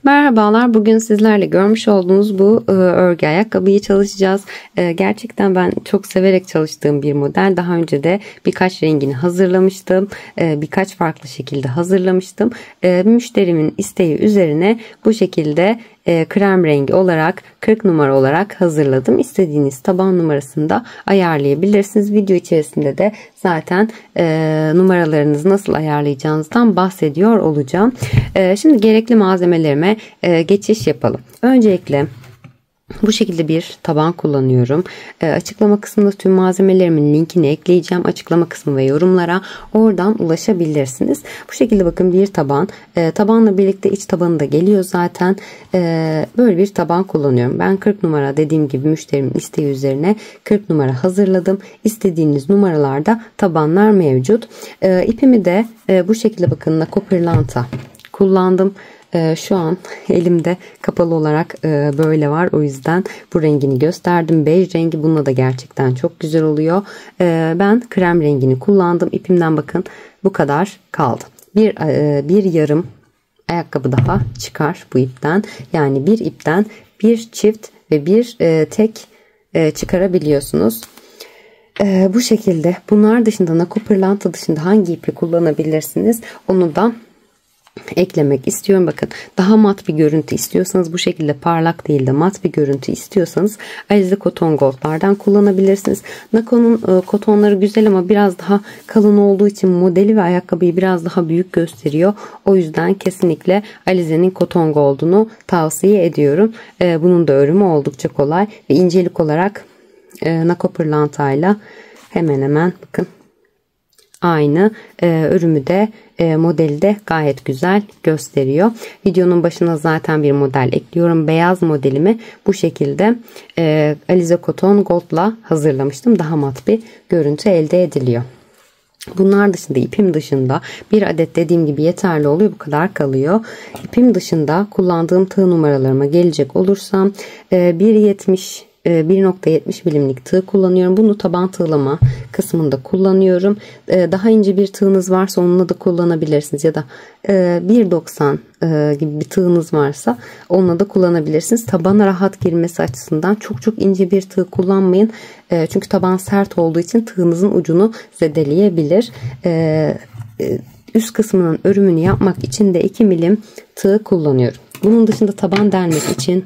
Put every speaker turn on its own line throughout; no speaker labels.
Merhabalar, bugün sizlerle görmüş olduğunuz bu örgü ayakkabıyı çalışacağız. Gerçekten ben çok severek çalıştığım bir model. Daha önce de birkaç rengini hazırlamıştım. Birkaç farklı şekilde hazırlamıştım. Müşterimin isteği üzerine bu şekilde krem rengi olarak 40 numara olarak hazırladım. İstediğiniz taban numarasını da ayarlayabilirsiniz. Video içerisinde de zaten numaralarınızı nasıl ayarlayacağınızdan bahsediyor olacağım. Şimdi gerekli malzemelerime geçiş yapalım. Öncelikle bu şekilde bir taban kullanıyorum. Açıklama kısmında tüm malzemelerimin linkini ekleyeceğim. Açıklama kısmı ve yorumlara oradan ulaşabilirsiniz. Bu şekilde bakın bir taban. Tabanla birlikte iç tabanı da geliyor zaten. Böyle bir taban kullanıyorum. Ben 40 numara dediğim gibi müşterimin isteği üzerine 40 numara hazırladım. İstediğiniz numaralarda tabanlar mevcut. İpimi de bu şekilde bakın Nako Pırlanta kullandım. Şu an elimde kapalı olarak böyle var. O yüzden bu rengini gösterdim. Bej rengi bununla da gerçekten çok güzel oluyor. Ben krem rengini kullandım. İpimden bakın bu kadar kaldı. Bir yarım ayakkabı daha çıkar bu ipten. Yani bir ipten bir çift ve bir tek çıkarabiliyorsunuz. Bu şekilde bunlar dışında Nako Pırlanta dışında hangi ipi kullanabilirsiniz? Onu da eklemek istiyorum. Bakın daha mat bir görüntü istiyorsanız, bu şekilde parlak değil de mat bir görüntü istiyorsanız Alize Cotton Gold'lardan kullanabilirsiniz. Nako'nun kotonları güzel ama biraz daha kalın olduğu için modeli ve ayakkabıyı biraz daha büyük gösteriyor. O yüzden kesinlikle Alize'nin Cotton Gold'unu tavsiye ediyorum. Bunun da örümü oldukça kolay ve incelik olarak Nako Pırlanta'yla hemen hemen bakın aynı örümü de modeli de gayet güzel gösteriyor. Videonun başına zaten bir model ekliyorum. Beyaz modelimi bu şekilde Alize Cotton Gold'la hazırlamıştım. Daha mat bir görüntü elde ediliyor. Bunlar dışında ipim dışında bir adet dediğim gibi yeterli oluyor. Bu kadar kalıyor. İpim dışında kullandığım tığ numaralarıma gelecek olursam 1.70 milimlik tığ kullanıyorum. Bunu taban tığlama kısmında kullanıyorum. Daha ince bir tığınız varsa onunla da kullanabilirsiniz. Ya da 1.90 gibi bir tığınız varsa onunla da kullanabilirsiniz. Tabana rahat girmesi açısından çok ince bir tığ kullanmayın. Çünkü taban sert olduğu için tığınızın ucunu zedeleyebilir. Üst kısmının örümünü yapmak için de 2 milim tığ kullanıyorum. Bunun dışında taban delmek için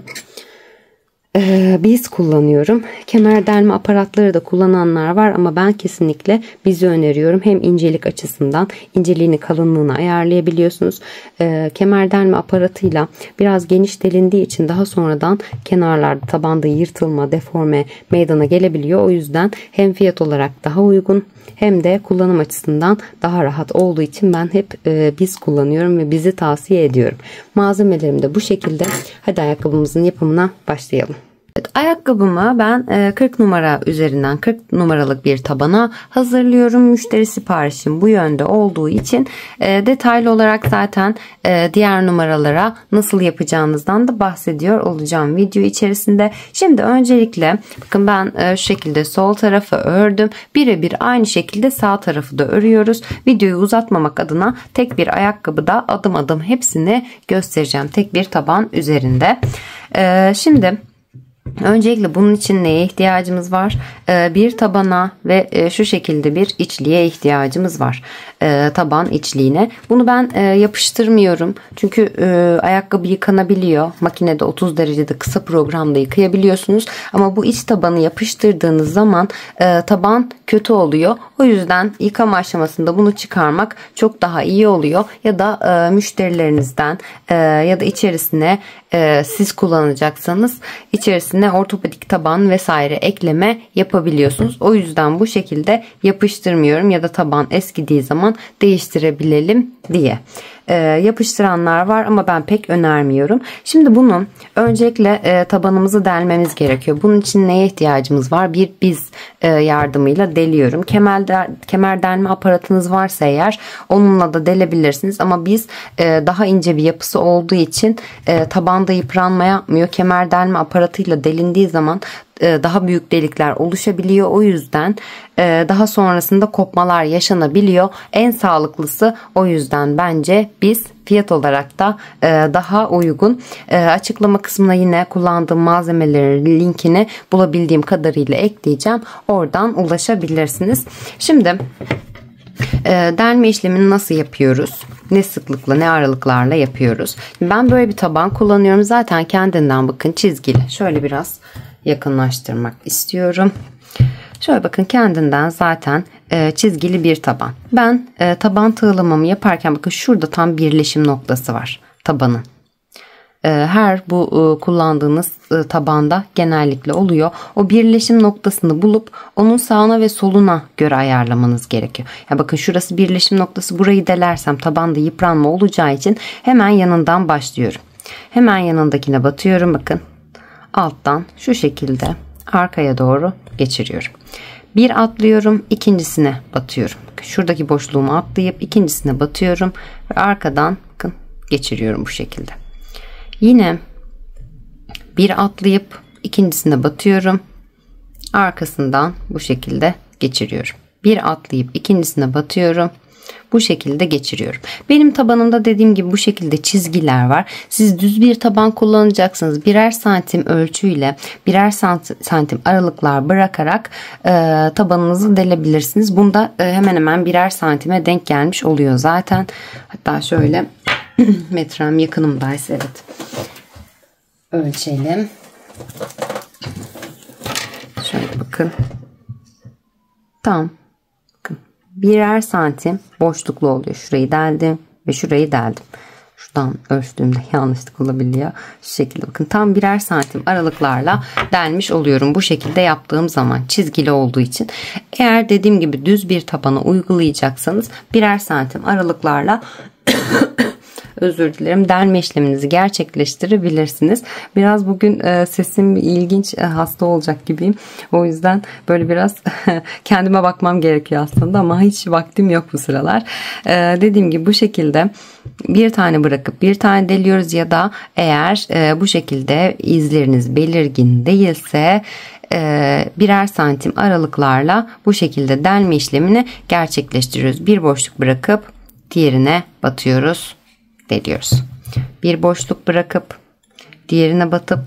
biz kullanıyorum. Kemer delme aparatları da kullananlar var ama ben kesinlikle bizi öneriyorum. Hem incelik açısından inceliğini, kalınlığını ayarlayabiliyorsunuz. Kemer delme aparatıyla biraz geniş delindiği için daha sonradan kenarlarda tabanda yırtılma, deforme meydana gelebiliyor. O yüzden hem fiyat olarak daha uygun hem de kullanım açısından daha rahat olduğu için ben hep biz kullanıyorum ve bizi tavsiye ediyorum. Malzemelerim de bu şekilde. Hadi ayakkabımızın yapımına başlayalım. Evet, ayakkabımı ben 40 numara üzerinden 40 numaralık bir tabana hazırlıyorum. Müşteri siparişim bu yönde olduğu için detaylı olarak zaten diğer numaralara nasıl yapacağınızdan da bahsediyor olacağım video içerisinde. Şimdi öncelikle bakın ben şu şekilde sol tarafı ördüm. Birebir aynı şekilde sağ tarafı da örüyoruz. Videoyu uzatmamak adına tek bir ayakkabıda adım adım hepsini göstereceğim. Tek bir taban üzerinde. Şimdi öncelikle bunun için neye ihtiyacımız var? Bir tabana ve şu şekilde bir içliğe ihtiyacımız var. Taban içliğine. Bunu ben yapıştırmıyorum. Çünkü ayakkabı yıkanabiliyor. Makinede 30 derecede kısa programda yıkayabiliyorsunuz. Ama bu iç tabanı yapıştırdığınız zaman taban kötü oluyor. O yüzden yıkama aşamasında bunu çıkarmak çok daha iyi oluyor. Ya da müşterilerinizden ya da içerisine siz kullanacaksanız içerisine ortopedik taban vesaire ekleme yapabiliyorsunuz. O yüzden bu şekilde yapıştırmıyorum ya da taban eskidiği zaman değiştirebilelim diye. Yapıştıranlar var ama ben pek önermiyorum. Şimdi bunu öncelikle tabanımızı delmemiz gerekiyor. Bunun için neye ihtiyacımız var? Bir biz yardımıyla deliyorum. Kemer delme aparatınız varsa eğer onunla da delebilirsiniz ama biz daha ince bir yapısı olduğu için tabanda yıpranma yapmıyor. Kemer delme aparatıyla delindiği zaman daha büyük delikler oluşabiliyor. O yüzden daha sonrasında kopmalar yaşanabiliyor. En sağlıklısı o yüzden bence biz fiyat olarak da daha uygun. Açıklama kısmına yine kullandığım malzemelerin linkini bulabildiğim kadarıyla ekleyeceğim. Oradan ulaşabilirsiniz. Şimdi delme işlemini nasıl yapıyoruz? Ne sıklıkla, ne aralıklarla yapıyoruz? Ben böyle bir taban kullanıyorum. Zaten kendinden bakın çizgili. Şöyle biraz yakınlaştırmak istiyorum. Şöyle bakın kendinden zaten çizgili bir taban. Ben taban tığlamamı yaparken bakın şurada tam birleşim noktası var tabanın. Her bu kullandığınız tabanda genellikle oluyor. O birleşim noktasını bulup onun sağına ve soluna göre ayarlamanız gerekiyor. Ya bakın şurası birleşim noktası, burayı delersem tabanda yıpranma olacağı için hemen yanından başlıyorum. Hemen yanındakine batıyorum bakın. Alttan şu şekilde arkaya doğru geçiriyorum. Bir atlıyorum, ikincisine batıyorum. Şuradaki boşluğumu atlayıp ikincisine batıyorum ve arkadan bakın geçiriyorum bu şekilde. Yine bir atlayıp ikincisine batıyorum. Arkasından bu şekilde geçiriyorum. Bir atlayıp ikincisine batıyorum. Bu şekilde geçiriyorum. Benim tabanımda dediğim gibi bu şekilde çizgiler var. Siz düz bir taban kullanacaksınız. Birer santim ölçüyle birer santim aralıklar bırakarak tabanınızı delebilirsiniz. Bunda hemen hemen birer santime denk gelmiş oluyor zaten. Hatta şöyle metrem yakınımdaysa evet. Ölçelim. Şöyle bakın. Tam bakın. Birer santim boşluklu oluyor. Şurayı deldim ve şurayı deldim. Şuradan ölçtüğümde yanlışlık olabiliyor. Şu şekilde bakın tam birer santim aralıklarla delmiş oluyorum. Bu şekilde yaptığım zaman çizgili olduğu için. Eğer dediğim gibi düz bir tabana uygulayacaksanız birer santim aralıklarla özür dilerim delme işleminizi gerçekleştirebilirsiniz. Biraz bugün sesim ilginç, hasta olacak gibiyim. O yüzden böyle biraz kendime bakmam gerekiyor aslında ama hiç vaktim yok bu sıralar. Dediğim gibi bu şekilde bir tane bırakıp bir tane deliyoruz ya da eğer bu şekilde izleriniz belirgin değilse birer santim aralıklarla bu şekilde delme işlemini gerçekleştiriyoruz. Bir boşluk bırakıp diğerine batıyoruz. Deliyoruz. Bir boşluk bırakıp diğerine batıp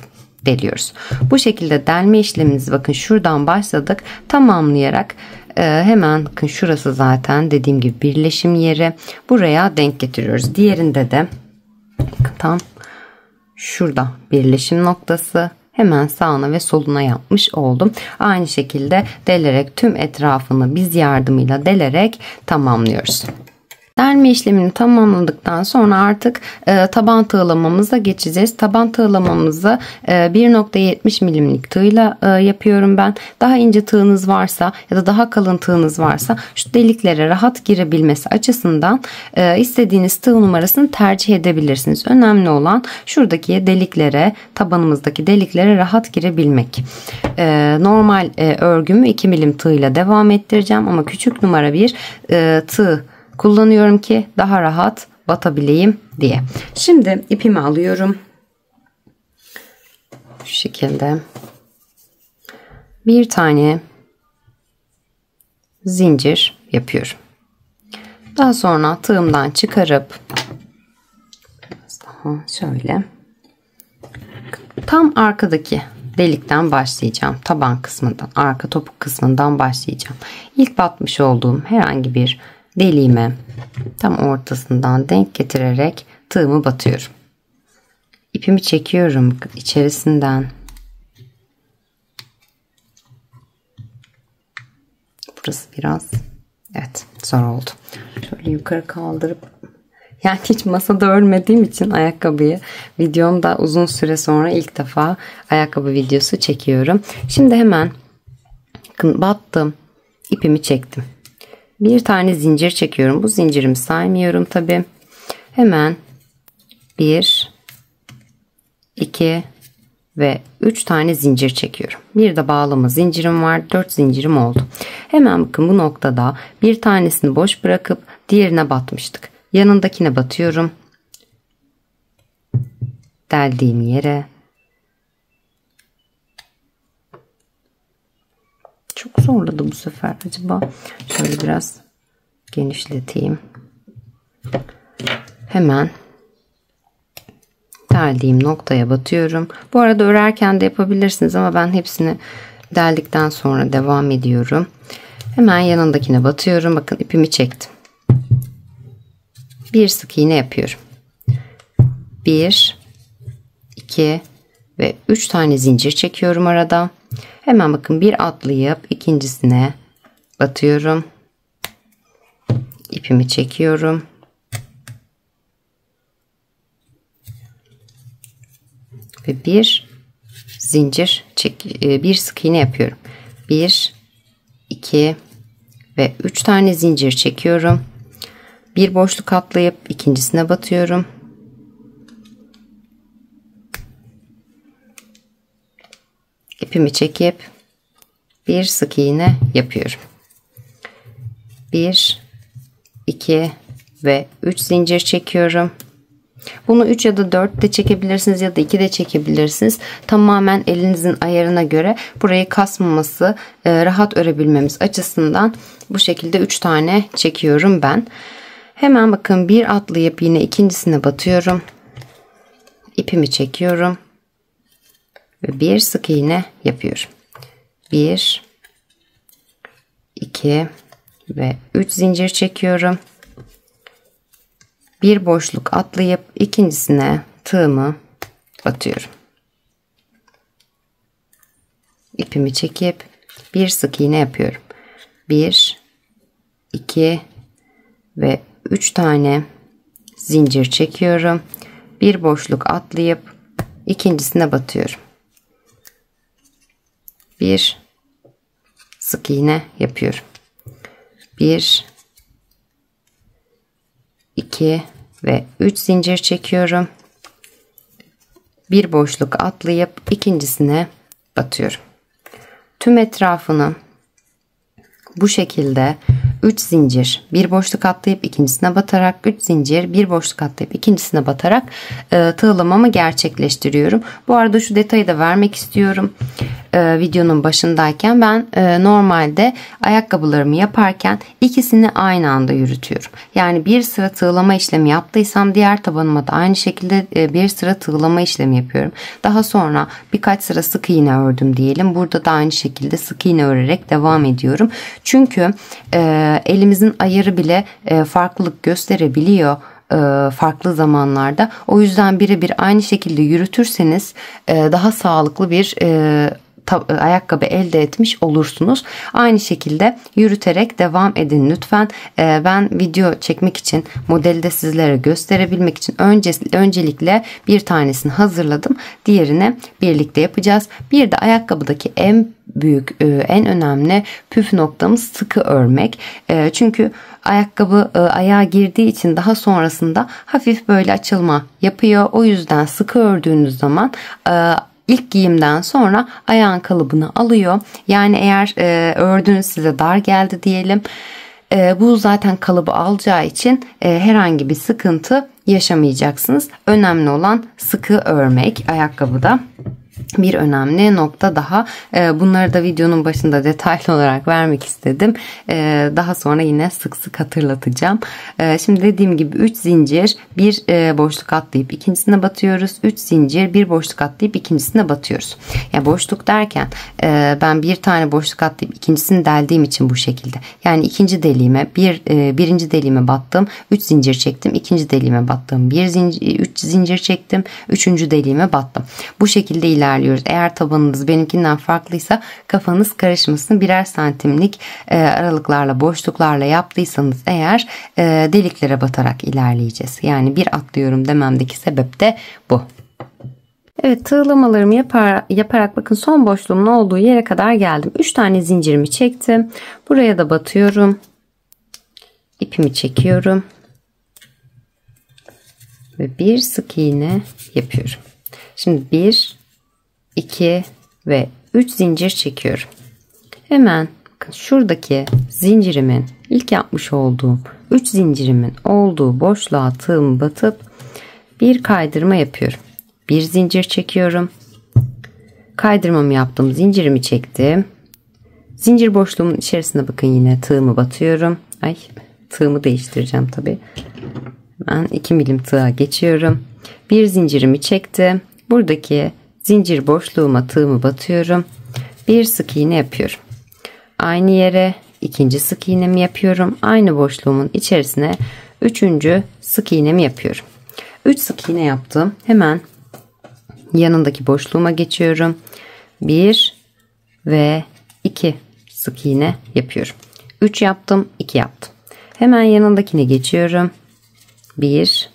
deliyoruz. Bu şekilde delme işlemimizi bakın şuradan başladık. Tamamlayarak hemen bakın şurası zaten dediğim gibi birleşim yeri. Buraya denk getiriyoruz. Diğerinde de tam şurada birleşim noktası. Hemen sağına ve soluna yapmış oldum. Aynı şekilde delerek tüm etrafını biz yardımıyla delerek tamamlıyoruz. Delme işlemini tamamladıktan sonra artık taban tığlamamıza geçeceğiz. Taban tığlamamızı 1.70 milimlik tığla yapıyorum ben. Daha ince tığınız varsa ya da daha kalın tığınız varsa şu deliklere rahat girebilmesi açısından istediğiniz tığ numarasını tercih edebilirsiniz. Önemli olan şuradaki deliklere, tabanımızdaki deliklere rahat girebilmek. Normal örgümü 2 milim tığla devam ettireceğim ama küçük numara bir tığ kullanıyorum ki daha rahat batabileyim diye. Şimdi ipimi alıyorum. Şu şekilde. Bir tane zincir yapıyorum. Daha sonra tığımdan çıkarıp biraz daha şöyle tam arkadaki delikten başlayacağım. Taban kısmından, arka topuk kısmından başlayacağım. İlk batmış olduğum herhangi bir deliğime tam ortasından denk getirerek tığımı batıyorum. İpimi çekiyorum içerisinden. Burası biraz evet zor oldu. Şöyle yukarı kaldırıp yani hiç masada örmediğim için ayakkabıyı videomda uzun süre sonra ilk defa ayakkabı videosu çekiyorum. Şimdi hemen battım. İpimi çektim. Bir tane zincir çekiyorum. Bu zincirimi saymıyorum tabi. Hemen 1, 2 ve 3 tane zincir çekiyorum. Bir de bağlama zincirim var. 4 zincirim oldu. Hemen bakın bu noktada bir tanesini boş bırakıp diğerine batmıştık. Yanındakine batıyorum. Deldiğim yere. Çok zorladı bu sefer. Acaba şöyle biraz genişleteyim. hemen deldiğim noktaya batıyorum. Bu arada örerken de yapabilirsiniz ama ben hepsini deldikten sonra devam ediyorum. Hemen yanındakine batıyorum. Bakın ipimi çektim. Bir sık iğne yapıyorum. 1, 2 ve 3 tane zincir çekiyorum arada. Hemen bakın bir atlayıp ikincisine batıyorum. İpimi çekiyorum. Ve bir zincir bir sık iğne yapıyorum. 1, 2 ve 3 tane zincir çekiyorum. Bir boşluk atlayıp ikincisine batıyorum. İpimi çekip bir sık iğne yapıyorum. 1, 2 ve 3 zincir çekiyorum. Bunu 3 ya da 4 de çekebilirsiniz ya da 2 de çekebilirsiniz. Tamamen elinizin ayarına göre, burayı kasmaması, rahat örebilmemiz açısından bu şekilde 3 tane çekiyorum ben. Hemen bakın bir atlayıp yine ikincisine batıyorum. İpimi çekiyorum. Ve bir sık iğne yapıyorum. 1, 2 ve 3 zincir çekiyorum. Bir boşluk atlayıp ikincisine tığımı batıyorum. İpimi çekip bir sık iğne yapıyorum. 1, 2 ve 3 tane zincir çekiyorum. Bir boşluk atlayıp ikincisine batıyorum. Bir sık iğne yapıyorum. 1, 2 ve 3 zincir çekiyorum. Bir boşluk atlayıp ikincisine batıyorum. Tüm etrafını bu şekilde 3 zincir, bir boşluk atlayıp ikincisine batarak, 3 zincir, bir boşluk atlayıp ikincisine batarak tığlamamı gerçekleştiriyorum. Bu arada şu detayı da vermek istiyorum. Videonun başındayken ben normalde ayakkabılarımı yaparken ikisini aynı anda yürütüyorum. Yani bir sıra tığlama işlemi yaptıysam diğer tabanıma da aynı şekilde bir sıra tığlama işlemi yapıyorum. Daha sonra birkaç sıra sık iğne ördüm diyelim. Burada da aynı şekilde sık iğne örerek devam ediyorum. Çünkü elimizin ayarı bile farklılık gösterebiliyor farklı zamanlarda. O yüzden birebir aynı şekilde yürütürseniz daha sağlıklı bir ayakkabı elde etmiş olursunuz. Aynı şekilde yürüterek devam edin lütfen. Ben video çekmek için, modeli de sizlere gösterebilmek için öncelikle bir tanesini hazırladım. Diğerini birlikte yapacağız. Bir de ayakkabıdaki en büyük, en önemli püf noktamız sıkı örmek. Çünkü ayakkabı ayağa girdiği için daha sonrasında hafif böyle açılma yapıyor. O yüzden sıkı ördüğünüz zaman İlk giyimden sonra ayağın kalıbını alıyor. Yani eğer ördüğünüz size dar geldi diyelim. Bu zaten kalıbı alacağı için herhangi bir sıkıntı yaşamayacaksınız. Önemli olan sıkı örmek ayakkabıda. Bir önemli nokta daha. Bunları da videonun başında detaylı olarak vermek istedim. Daha sonra yine sık sık hatırlatacağım. Şimdi dediğim gibi 3 zincir, bir boşluk atlayıp ikincisine batıyoruz. 3 zincir, bir boşluk atlayıp ikincisine batıyoruz. Yani boşluk derken ben bir tane boşluk atlayıp ikincisini deldiğim için bu şekilde. Yani ikinci deliğime birinci deliğime battım. 3 zincir çektim. İkinci deliğime battım. 3 zincir çektim. Üçüncü deliğime battım. Bu şekilde ilerliyoruz. Eğer tabanınız benimkinden farklıysa kafanız karışmasın. Birer santimlik aralıklarla, boşluklarla yaptıysanız eğer deliklere batarak ilerleyeceğiz. Yani bir atlıyorum dememdeki sebep de bu. Evet, tığlamalarımı yaparak bakın son boşluğumun olduğu yere kadar geldim. 3 tane zincirimi çektim. Buraya da batıyorum. İpimi çekiyorum. Ve bir sık iğne yapıyorum. Şimdi 1, 2 ve 3 zincir çekiyorum. Hemen şuradaki zincirimin ilk yapmış olduğum 3 zincirimin olduğu boşluğa tığımı batıp bir kaydırma yapıyorum. Bir zincir çekiyorum. Kaydırmamı yaptım. Zincirimi çektim. Zincir boşluğumun içerisine bakın yine tığımı batıyorum. Tığımı değiştireceğim tabi. Ben 2 milim tığa geçiyorum. Bir zincirimi çektim. Buradaki zincir boşluğuma tığımı batıyorum. Bir sık iğne yapıyorum. Aynı yere ikinci sık iğnemi yapıyorum. Aynı boşluğumun içerisine üçüncü sık iğnemi yapıyorum. 3 sık iğne yaptım. Hemen yanındaki boşluğuma geçiyorum. 1 ve 2 sık iğne yapıyorum. 3 yaptım, 2 yaptım. Hemen yanındakine geçiyorum. 1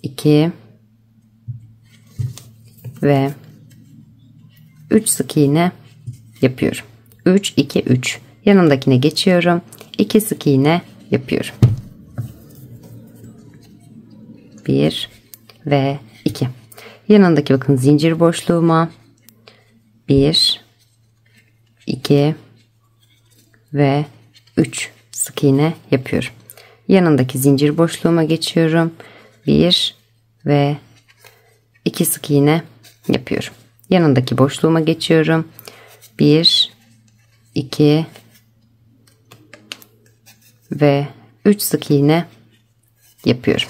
2 ve 3 sık iğne yapıyorum. 3 2 3. Yanındakine geçiyorum. 2 sık iğne yapıyorum. 1 ve 2. Yanındaki bakın zincir boşluğuma 1 2 ve 3 sık iğne yapıyorum. Yanındaki zincir boşluğuma geçiyorum. 1 ve 2 sık iğne yapıyorum. Yanındaki boşluğuma geçiyorum. 1 2 ve 3 sık iğne yapıyorum.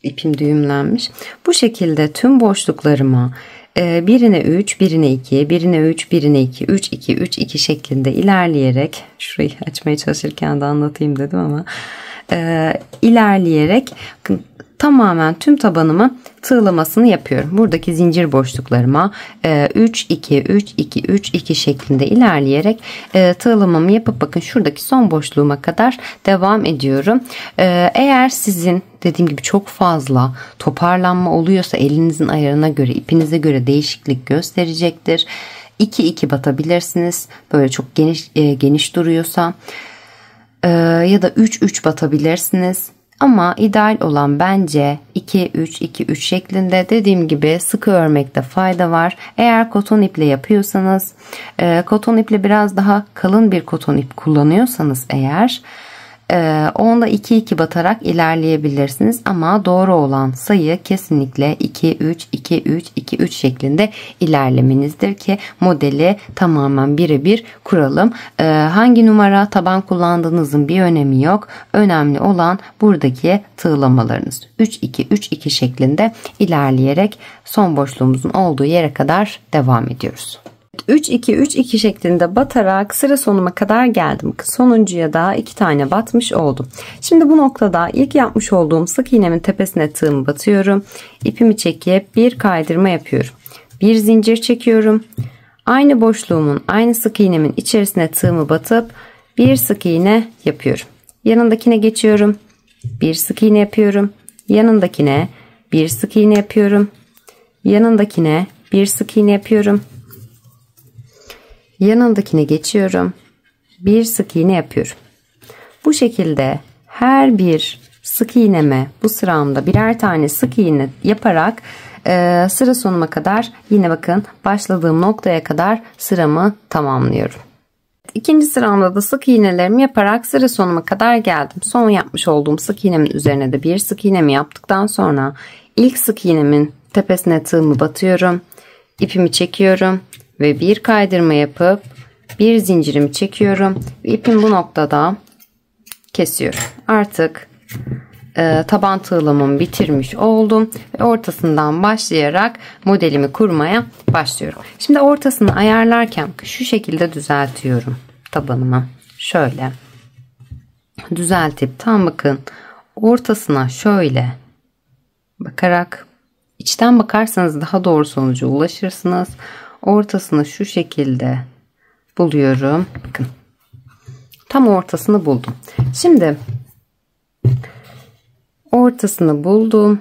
İpim düğümlenmiş. Bu şekilde tüm boşluklarıma birine 3, birine 2, birine 3, birine 2, 3, 2, 3, 2 şeklinde ilerleyerek, şurayı açmaya çalışırken de anlatayım dedim ama ilerleyerek tamamen tüm tabanımı tığlamasını yapıyorum. Buradaki zincir boşluklarıma 3 2 3 2 3 2 şeklinde ilerleyerek tığlamamı yapıp bakın şuradaki son boşluğuma kadar devam ediyorum. Eğer sizin dediğim gibi çok fazla toparlanma oluyorsa elinizin ayarına göre, ipinize göre değişiklik gösterecektir. 2 2 batabilirsiniz. Böyle çok geniş duruyorsa ya da 3 3 batabilirsiniz. Ama ideal olan bence 2-3-2-3 şeklinde, dediğim gibi sıkı örmekte fayda var. Eğer koton iple yapıyorsanız, koton iple biraz daha kalın bir koton ip kullanıyorsanız eğer, onda 2-2 batarak ilerleyebilirsiniz. Ama doğru olan sayı kesinlikle 2-3-2-3-2-3 şeklinde ilerlemenizdir ki modeli tamamen birebir kuralım. Hangi numara taban kullandığınızın bir önemi yok. Önemli olan buradaki tığlamalarınız. 3-2-3-2 şeklinde ilerleyerek son boşluğumuzun olduğu yere kadar devam ediyoruz. 3-2-3-2 şeklinde batarak sıra sonuma kadar geldim. Sonuncuya da 2 tane batmış oldum. Şimdi bu noktada ilk yapmış olduğum sık iğnemin tepesine tığımı batıyorum. İpimi çekip bir kaydırma yapıyorum. Bir zincir çekiyorum. Aynı boşluğumun, aynı sık iğnemin içerisine tığımı batıp bir sık iğne yapıyorum. Yanındakine geçiyorum. Bir sık iğne yapıyorum. Yanındakine bir sık iğne yapıyorum. Yanındakine bir sık iğne yapıyorum. Yanındakine geçiyorum. Bir sık iğne yapıyorum. Bu şekilde her bir sık iğneme bu sıramda birer tane sık iğne yaparak sıra sonuma kadar, yine bakın başladığım noktaya kadar sıramı tamamlıyorum. İkinci sıramda da sık iğnelerimi yaparak sıra sonuma kadar geldim. Son yapmış olduğum sık iğnemin üzerine de bir sık iğnemi yaptıktan sonra ilk sık iğnemin tepesine tığımı batıyorum. İpimi çekiyorum ve bir kaydırma yapıp bir zincirimi çekiyorum. İpimi bu noktada kesiyorum. Artık taban tığlamamı bitirmiş oldum ve ortasından başlayarak modelimi kurmaya başlıyorum. Şimdi ortasını ayarlarken şu şekilde düzeltiyorum tabanımı. Şöyle düzeltip tam bakın ortasına şöyle bakarak, içten bakarsanız daha doğru sonuca ulaşırsınız. Ortasını şu şekilde buluyorum. Bakın tam ortasını buldum. Şimdi ortasını buldum.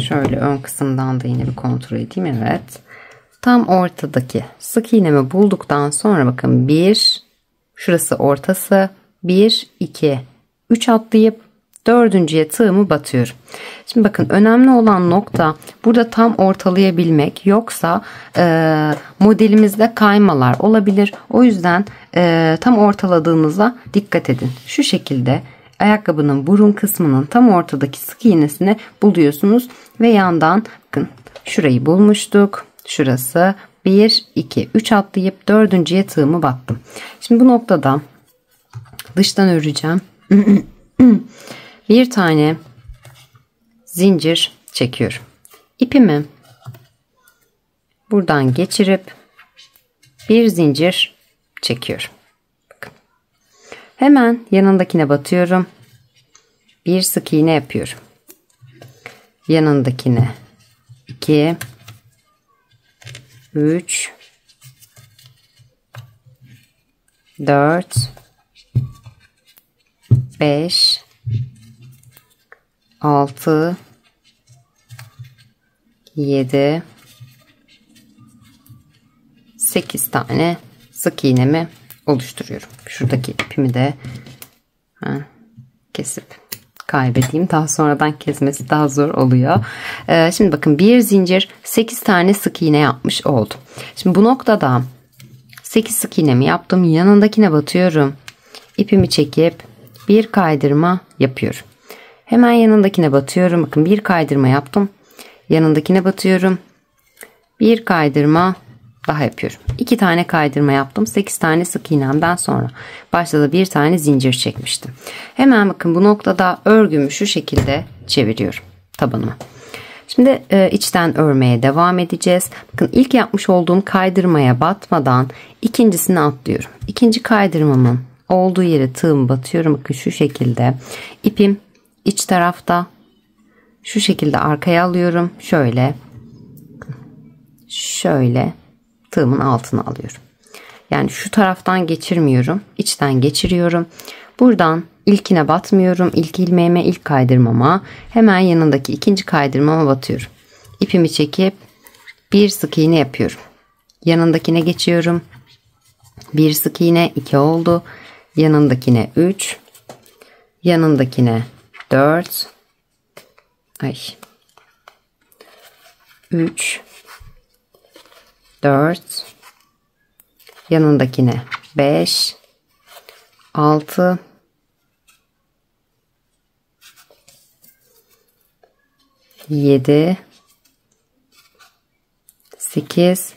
Şöyle ön kısımdan da yine bir kontrol edeyim. Evet. Tam ortadaki sık iğnemi bulduktan sonra bakın 1, şurası ortası, 1, 2, 3 atlayıp dördüncüye tığımı batıyorum. Şimdi bakın önemli olan nokta burada tam ortalayabilmek, yoksa modelimizde kaymalar olabilir. O yüzden tam ortaladığınıza dikkat edin. Şu şekilde ayakkabının burun kısmının tam ortadaki sık iğnesini buluyorsunuz ve yandan bakın şurayı bulmuştuk. Şurası 1, 2, 3 atlayıp dördüncüye tığımı battım. Şimdi bu noktada dıştan öreceğim. bir tane zincir çekiyorum. İpimi buradan geçirip bir zincir çekiyorum. Bakın. Hemen yanındakine batıyorum. Bir sık iğne yapıyorum. Yanındakine 2 3 4 5 6 7 8 tane sık iğnemi oluşturuyorum. Şuradaki ipimi de kesip kaybedeyim. Daha sonradan kesmesi daha zor oluyor. Şimdi bakın bir zincir 8 tane sık iğne yapmış oldum. Şimdi bu noktada 8 sık iğnemi yaptım. Yanındakine batıyorum. İpimi çekip bir kaydırma yapıyorum. Hemen yanındakine batıyorum. Bakın bir kaydırma yaptım. Yanındakine batıyorum. Bir kaydırma daha yapıyorum. 2 tane kaydırma yaptım. 8 tane sık iğnemden sonra başta bir tane zincir çekmiştim. Hemen bakın bu noktada örgümü şu şekilde çeviriyorum tabanıma. Şimdi içten örmeye devam edeceğiz. Bakın ilk yapmış olduğum kaydırmaya batmadan ikincisini atlıyorum. İkinci kaydırmamın olduğu yere tığımı batıyorum. Bakın şu şekilde ipim iç tarafta, şu şekilde arkaya alıyorum. Şöyle tığımın altına alıyorum. Yani şu taraftan geçirmiyorum. İçten geçiriyorum. Buradan ilkine batmıyorum. İlk ilmeğime, ilk kaydırmama, hemen yanındaki ikinci kaydırmama batıyorum. İpimi çekip bir sık iğne yapıyorum. Yanındakine geçiyorum. Bir sık iğne, 2 oldu. Yanındakine 3. Yanındakine 4. 3 4 yanındakine 5 6 7 8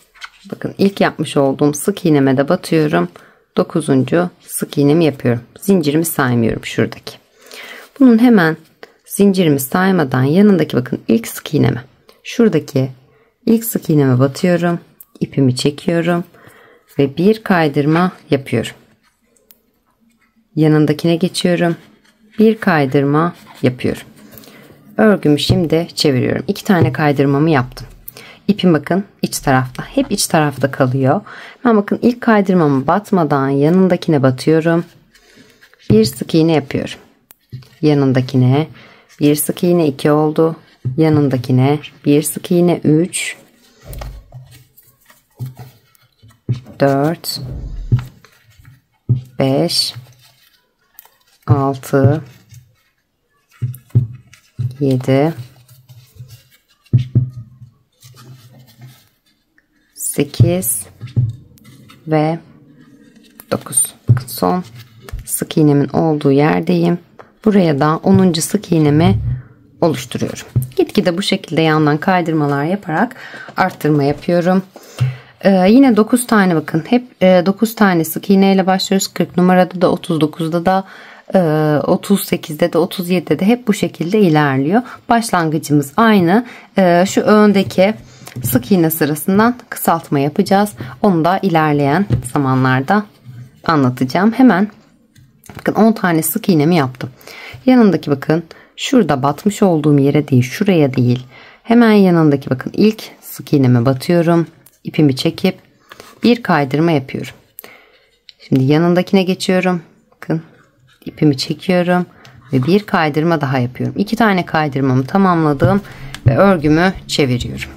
bakın ilk yapmış olduğum sık iğneme de batıyorum. 9. sık iğnemi yapıyorum. Zincirimi saymıyorum şuradaki. Bunun hemen zincirimi saymadan yanındaki bakın ilk sık iğneme, şuradaki ilk sık iğneme batıyorum. İpimi çekiyorum ve bir kaydırma yapıyorum. Yanındakine geçiyorum. Bir kaydırma yapıyorum. Örgümü şimdi çeviriyorum. 2 tane kaydırmamı yaptım. İpim bakın iç tarafta. Hep iç tarafta kalıyor. Ben bakın ilk kaydırmamı batmadan yanındakine batıyorum. Bir sık iğne yapıyorum. Yanındakine bir sık iğne, 2 oldu. Yanındakine bir sık iğne, 3 4 5 6 7 8 ve 9. Son sık iğnemin olduğu yerdeyim. Buraya da 10. sık iğnemi oluşturuyorum. Gitgide bu şekilde yandan kaydırmalar yaparak arttırma yapıyorum. Yine 9 tane bakın. Hep 9 tane sık iğne ile başlıyoruz. 40 numarada da, 39'da da, 38'de de, 37'de de hep bu şekilde ilerliyor. Başlangıcımız aynı. Şu öndeki sık iğne sırasından kısaltma yapacağız. Onu da ilerleyen zamanlarda anlatacağım. Hemen bakın 10 tane sık iğnemi yaptım. Yanındaki bakın şurada batmış olduğum yere değil, şuraya değil. Hemen yanındaki bakın ilk sık iğneme batıyorum. İpimi çekip bir kaydırma yapıyorum. Şimdi yanındakine geçiyorum. Bakın ipimi çekiyorum ve bir kaydırma daha yapıyorum. 2 tane kaydırmamı tamamladım ve örgümü çeviriyorum.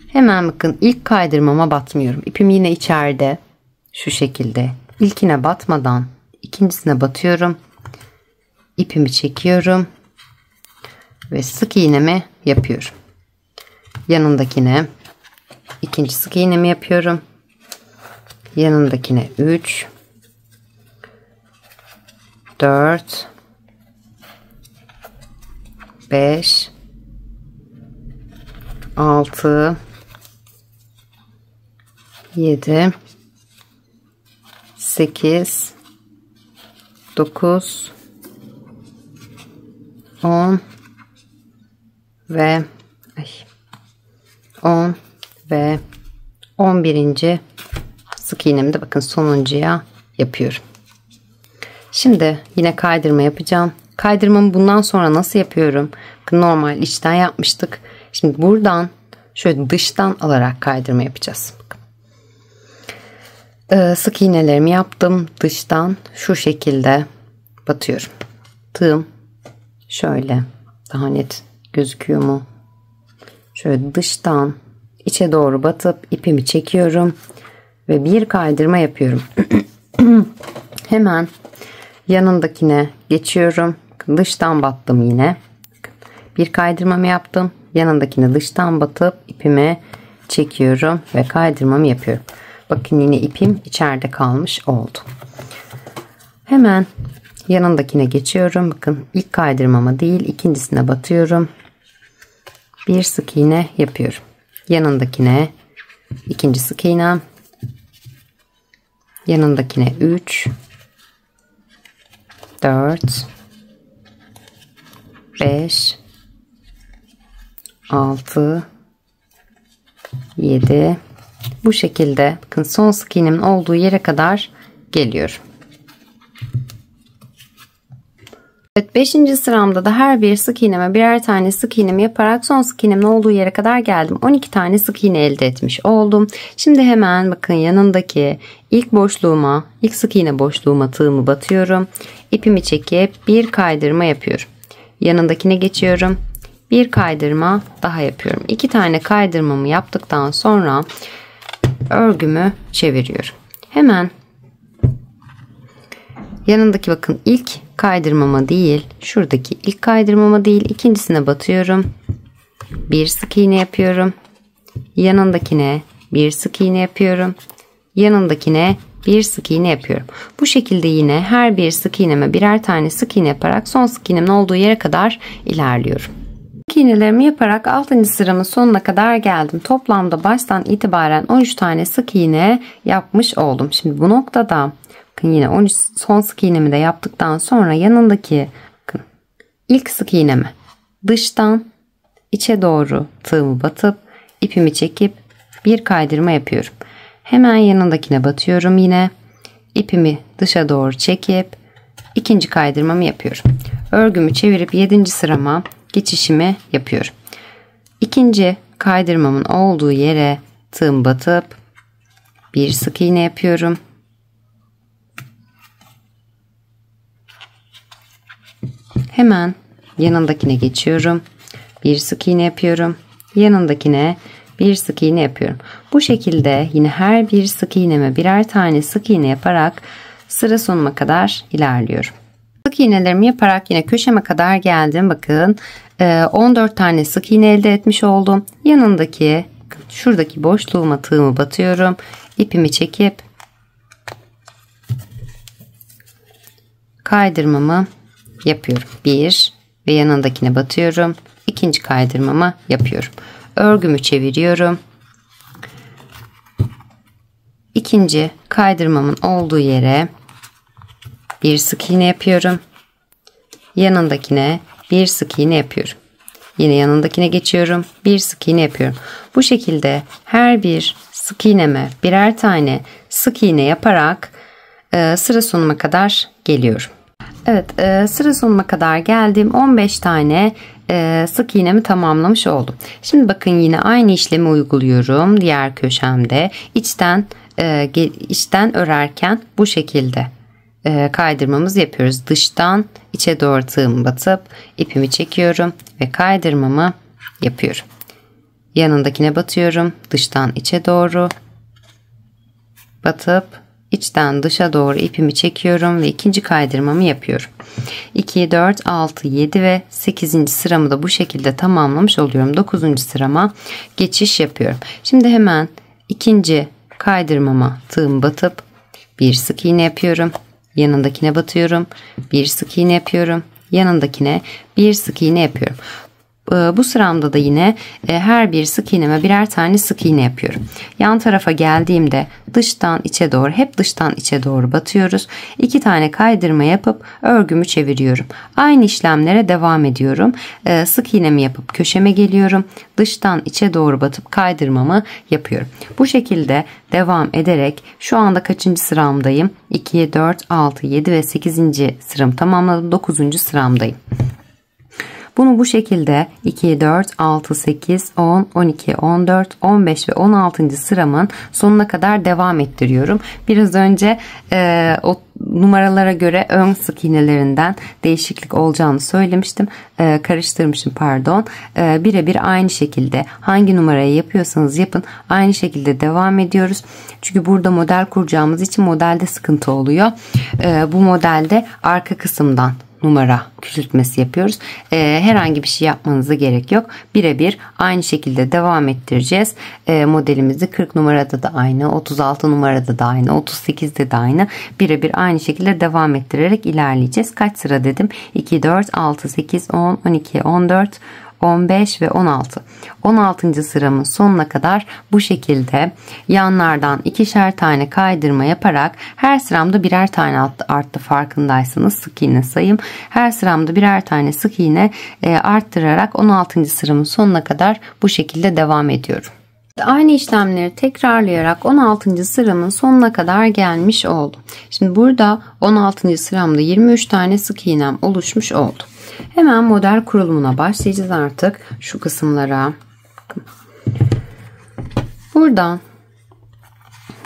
Hemen bakın ilk kaydırmama batmıyorum. İpim yine içeride. Şu şekilde. İlkine batmadan ikincisine batıyorum. İpimi çekiyorum ve sık iğnemi yapıyorum. Yanındakine ikinci sık iğnemi yapıyorum. Yanındakine 3 4 5 6 7 8 9 10 ve 10 ve 11. sık iğnemi de bakın sonuncuya yapıyorum. Şimdi yine kaydırma yapacağım. Kaydırmamı bundan sonra nasıl yapıyorum? Normal içten yapmıştık. Şimdi buradan şöyle dıştan alarak kaydırma yapacağız. Sık iğnelerimi yaptım. Dıştan şu şekilde batıyorum. Tığım şöyle, daha net gözüküyor mu? Şöyle dıştan içe doğru batıp ipimi çekiyorum ve bir kaydırma yapıyorum. Hemen yanındakine geçiyorum. Dıştan battım yine. Bir kaydırmamı yaptım. Yanındakine dıştan batıp ipimi çekiyorum ve kaydırmamı yapıyorum. Bakın yine ipim içeride kalmış oldu. Hemen yanındakine geçiyorum. Bakın ilk kaydırmama değil, ikincisine batıyorum. Bir sık iğne yapıyorum. Yanındakine ikinci sık iğnem. Yanındakine 3 4 5 6 7 bu şekilde bakın son sık iğnemin olduğu yere kadar geliyorum. Evet, 5. sıramda da her bir sık iğneme birer tane sık iğnemi yaparak son sık iğnemin olduğu yere kadar geldim. 12 tane sık iğne elde etmiş oldum. Şimdi hemen bakın yanındaki ilk boşluğuma, ilk sık iğne boşluğuma tığımı batıyorum. İpimi çekip bir kaydırma yapıyorum. Yanındakine geçiyorum. Bir kaydırma daha yapıyorum. 2 tane kaydırmamı yaptıktan sonra örgümü çeviriyorum. Hemen yanındaki bakın ilk kaydırmama değil, şuradaki ilk kaydırmama değil, ikincisine batıyorum. Bir sık iğne yapıyorum. Yanındakine bir sık iğne yapıyorum. Yanındakine bir sık iğne yapıyorum. Bu şekilde yine her bir sık iğneme birer tane sık iğne yaparak son sık iğnemin olduğu yere kadar ilerliyorum. Sık iğnelerimi yaparak 6. sıramın sonuna kadar geldim. Toplamda baştan itibaren 13 tane sık iğne yapmış oldum. Şimdi bu noktada bakın yine 13 son sık iğnemi de yaptıktan sonra yanındaki bakın ilk sık iğnemi dıştan içe doğru tığımı batıp ipimi çekip bir kaydırma yapıyorum. Hemen yanındakine batıyorum yine. İpimi dışa doğru çekip ikinci kaydırmamı yapıyorum. Örgümü çevirip 7. sırama geçişimi yapıyorum. İkinci kaydırmamın olduğu yere tığım batıp bir sık iğne yapıyorum. Hemen yanındakine geçiyorum. Bir sık iğne yapıyorum. Yanındakine bir sık iğne yapıyorum. Bu şekilde yine her bir sık iğneme birer tane sık iğne yaparak sıra sonuna kadar ilerliyorum. Sık iğnelerimi yaparak yine köşeme kadar geldim. Bakın 14 tane sık iğne elde etmiş oldum. Yanındaki şuradaki boşluğuma tığımı batıyorum. İpimi çekip kaydırmamı yapıyorum. Bir ve yanındakine batıyorum. İkinci kaydırmamı yapıyorum. Örgümü çeviriyorum. İkinci kaydırmamın olduğu yere bir sık iğne yapıyorum. Yanındakine bir sık iğne yapıyorum. Yine yanındakine geçiyorum. Bir sık iğne yapıyorum. Bu şekilde her bir sık iğneme birer tane sık iğne yaparak sıra sonuna kadar geliyorum. Evet, sıra sonuna kadar geldim. 15 tane sık iğnemi tamamlamış oldum. Şimdi bakın yine aynı işlemi uyguluyorum. Diğer köşemde içten örerken bu şekilde kaydırmamızı yapıyoruz. Dıştan içe doğru tığımı batıp ipimi çekiyorum ve kaydırmamı yapıyorum. Yanındakine batıyorum. Dıştan içe doğru batıp içten dışa doğru ipimi çekiyorum ve ikinci kaydırmamı yapıyorum. 2, 4, 6, 7 ve 8. sıramı da bu şekilde tamamlamış oluyorum. 9. sırama geçiş yapıyorum. Şimdi hemen ikinci kaydırmama tığım batıp bir sık iğne yapıyorum. Yanındakine batıyorum. Bir sık iğne yapıyorum. Yanındakine bir sık iğne yapıyorum. Bu sıramda da yine her bir sık iğneme birer tane sık iğne yapıyorum. Yan tarafa geldiğimde dıştan içe doğru, hep dıştan içe doğru batıyoruz. 2 tane kaydırma yapıp örgümü çeviriyorum. Aynı işlemlere devam ediyorum. Sık iğnemi yapıp köşeme geliyorum. Dıştan içe doğru batıp kaydırmamı yapıyorum. Bu şekilde devam ederek şu anda kaçıncı sıramdayım? 2, 4, 6, 7 ve 8. sıramı tamamladım. 9. sıramdayım. Bunu bu şekilde 2, 4, 6, 8, 10, 12, 14, 15 ve 16. sıramın sonuna kadar devam ettiriyorum. Biraz önce o numaralara göre ön sık iğnelerinden değişiklik olacağını söylemiştim. Karıştırmışım, pardon. Birebir aynı şekilde hangi numarayı yapıyorsanız yapın. Aynı şekilde devam ediyoruz. Çünkü burada model kuracağımız için modelde sıkıntı oluyor. Bu modelde arka kısımdan numara küçültmesi yapıyoruz. Herhangi bir şey yapmanıza gerek yok. Birebir aynı şekilde devam ettireceğiz. Modelimizi 40 numarada da aynı, 36 numarada da aynı, 38'de de aynı. Birebir aynı şekilde devam ettirerek ilerleyeceğiz. Kaç sıra dedim? 2, 4, 6, 8, 10, 12, 14, 15 ve 16. 16. sıramın sonuna kadar bu şekilde yanlardan 2'şer tane kaydırma yaparak her sıramda birer tane arttı, farkındaysanız sık iğne sayım. Her sıramda birer tane sık iğne arttırarak 16. sıramın sonuna kadar bu şekilde devam ediyorum. Aynı işlemleri tekrarlayarak 16. sıramın sonuna kadar gelmiş oldum. Şimdi burada 16. sıramda 23 tane sık iğnem oluşmuş oldu. Hemen model kurulumuna başlayacağız artık şu kısımlara. Buradan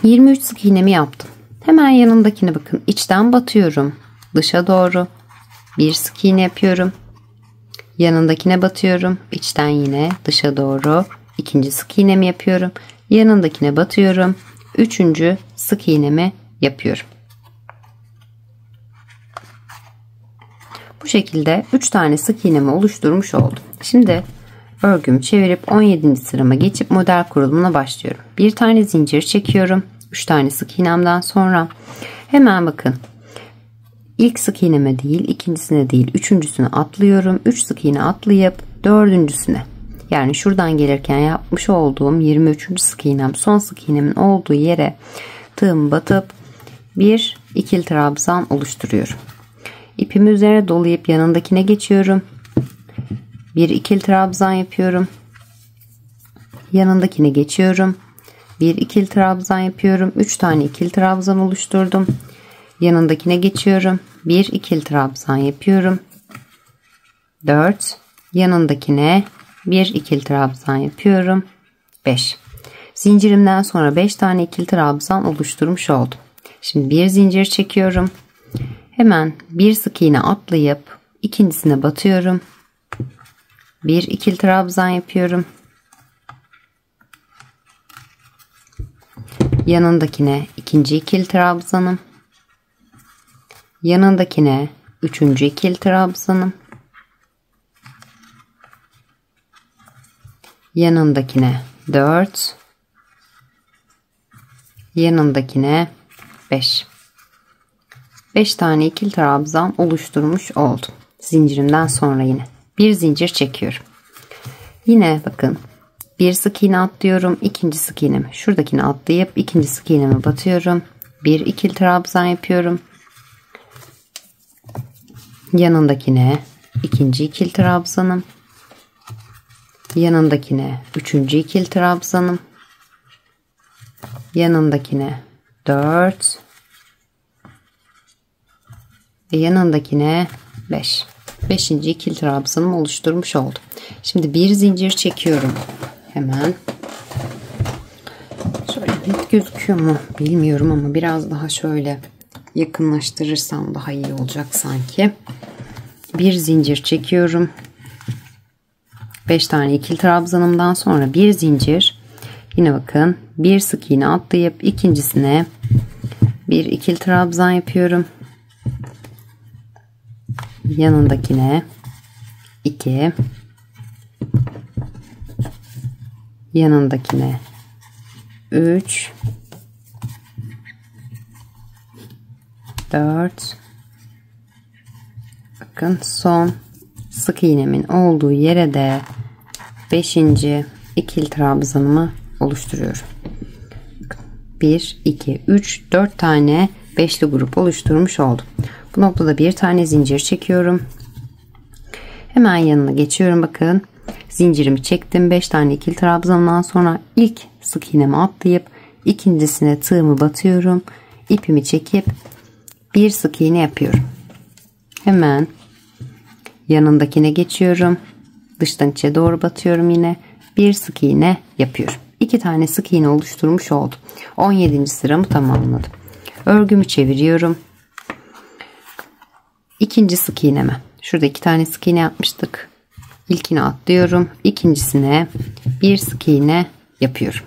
23 sık iğnemi yaptım. Hemen yanındakine bakın. İçten batıyorum. Dışa doğru. Bir sık iğne yapıyorum. Yanındakine batıyorum. İçten yine dışa doğru. İkinci sık iğnemi yapıyorum. Yanındakine batıyorum. Üçüncü sık iğnemi yapıyorum. Bu şekilde 3 tane sık iğnemi oluşturmuş oldum. Şimdi örgümü çevirip 17. sırama geçip model kurulumuna başlıyorum. Bir tane zincir çekiyorum. 3 tane sık iğnemden sonra hemen bakın. İlk sık iğneme değil, ikincisine değil, üçüncüsüne atlıyorum. 3 sık iğne atlayıp dördüncüsüne, yani şuradan gelirken yapmış olduğum 23. sık iğnem, son sık iğnemin olduğu yere tığımı batıp bir ikili trabzan oluşturuyorum. İpimi üzerine dolayıp yanındakine geçiyorum. Bir ikili trabzan yapıyorum. Yanındakine geçiyorum. Bir ikili trabzan yapıyorum. 3 tane ikili trabzan oluşturdum. Yanındakine geçiyorum. Bir ikili trabzan yapıyorum. 4. Yanındakine bir ikili trabzan yapıyorum. 5. Zincirimden sonra 5 tane ikili trabzan oluşturmuş oldum. Şimdi bir zincir çekiyorum. Hemen bir sık iğne atlayıp ikincisine batıyorum. Bir ikili trabzan yapıyorum. Yanındakine ikinci ikili trabzanım. Yanındakine üçüncü ikili trabzanım. Yanındakine 4. Yanındakine 5. 5 tane ikili trabzan oluşturmuş oldum. Zincirimden sonra yine bir zincir çekiyorum. Yine bakın bir sık iğne atlıyorum. İkinci sık iğnemi şuradakini atlayıp ikinci sık iğneme batıyorum. Bir ikili trabzan yapıyorum. Yanındakine ikinci ikili trabzanım. Yanındakine üçüncü ikili trabzanım. Yanındakine 4 ve yanındakine 5. 5. ikili trabzanımı oluşturmuş oldum. Şimdi bir zincir çekiyorum. Hemen şöyle net gözüküyor mu bilmiyorum ama biraz daha şöyle yakınlaştırırsam daha iyi olacak sanki. Bir zincir çekiyorum. 5 tane ikili trabzanımdan sonra bir zincir. Yine bakın bir sık iğne atlayıp ikincisine bir ikili trabzan yapıyorum. Yanındakine 2, yanındakine 3, 4, bakın son sık iğnemin olduğu yere de 5. ikili trabzanımı oluşturuyorum. 1, 2, 3, 4 tane beşli grup oluşturmuş oldum. Bu noktada bir tane zincir çekiyorum. Hemen yanına geçiyorum. Bakın zincirimi çektim. 5 tane ikili trabzandan sonra ilk sık iğnemi atlayıp ikincisine tığımı batıyorum. İpimi çekip bir sık iğne yapıyorum. Hemen yanındakine geçiyorum. Dıştan içe doğru batıyorum yine. Bir sık iğne yapıyorum. 2 tane sık iğne oluşturmuş oldum. 17. sıramı tamamladım. Örgümü çeviriyorum. İkinci sık iğneme. Şurada 2 tane sık iğne yapmıştık. İlkini atlıyorum. İkincisine bir sık iğne yapıyorum.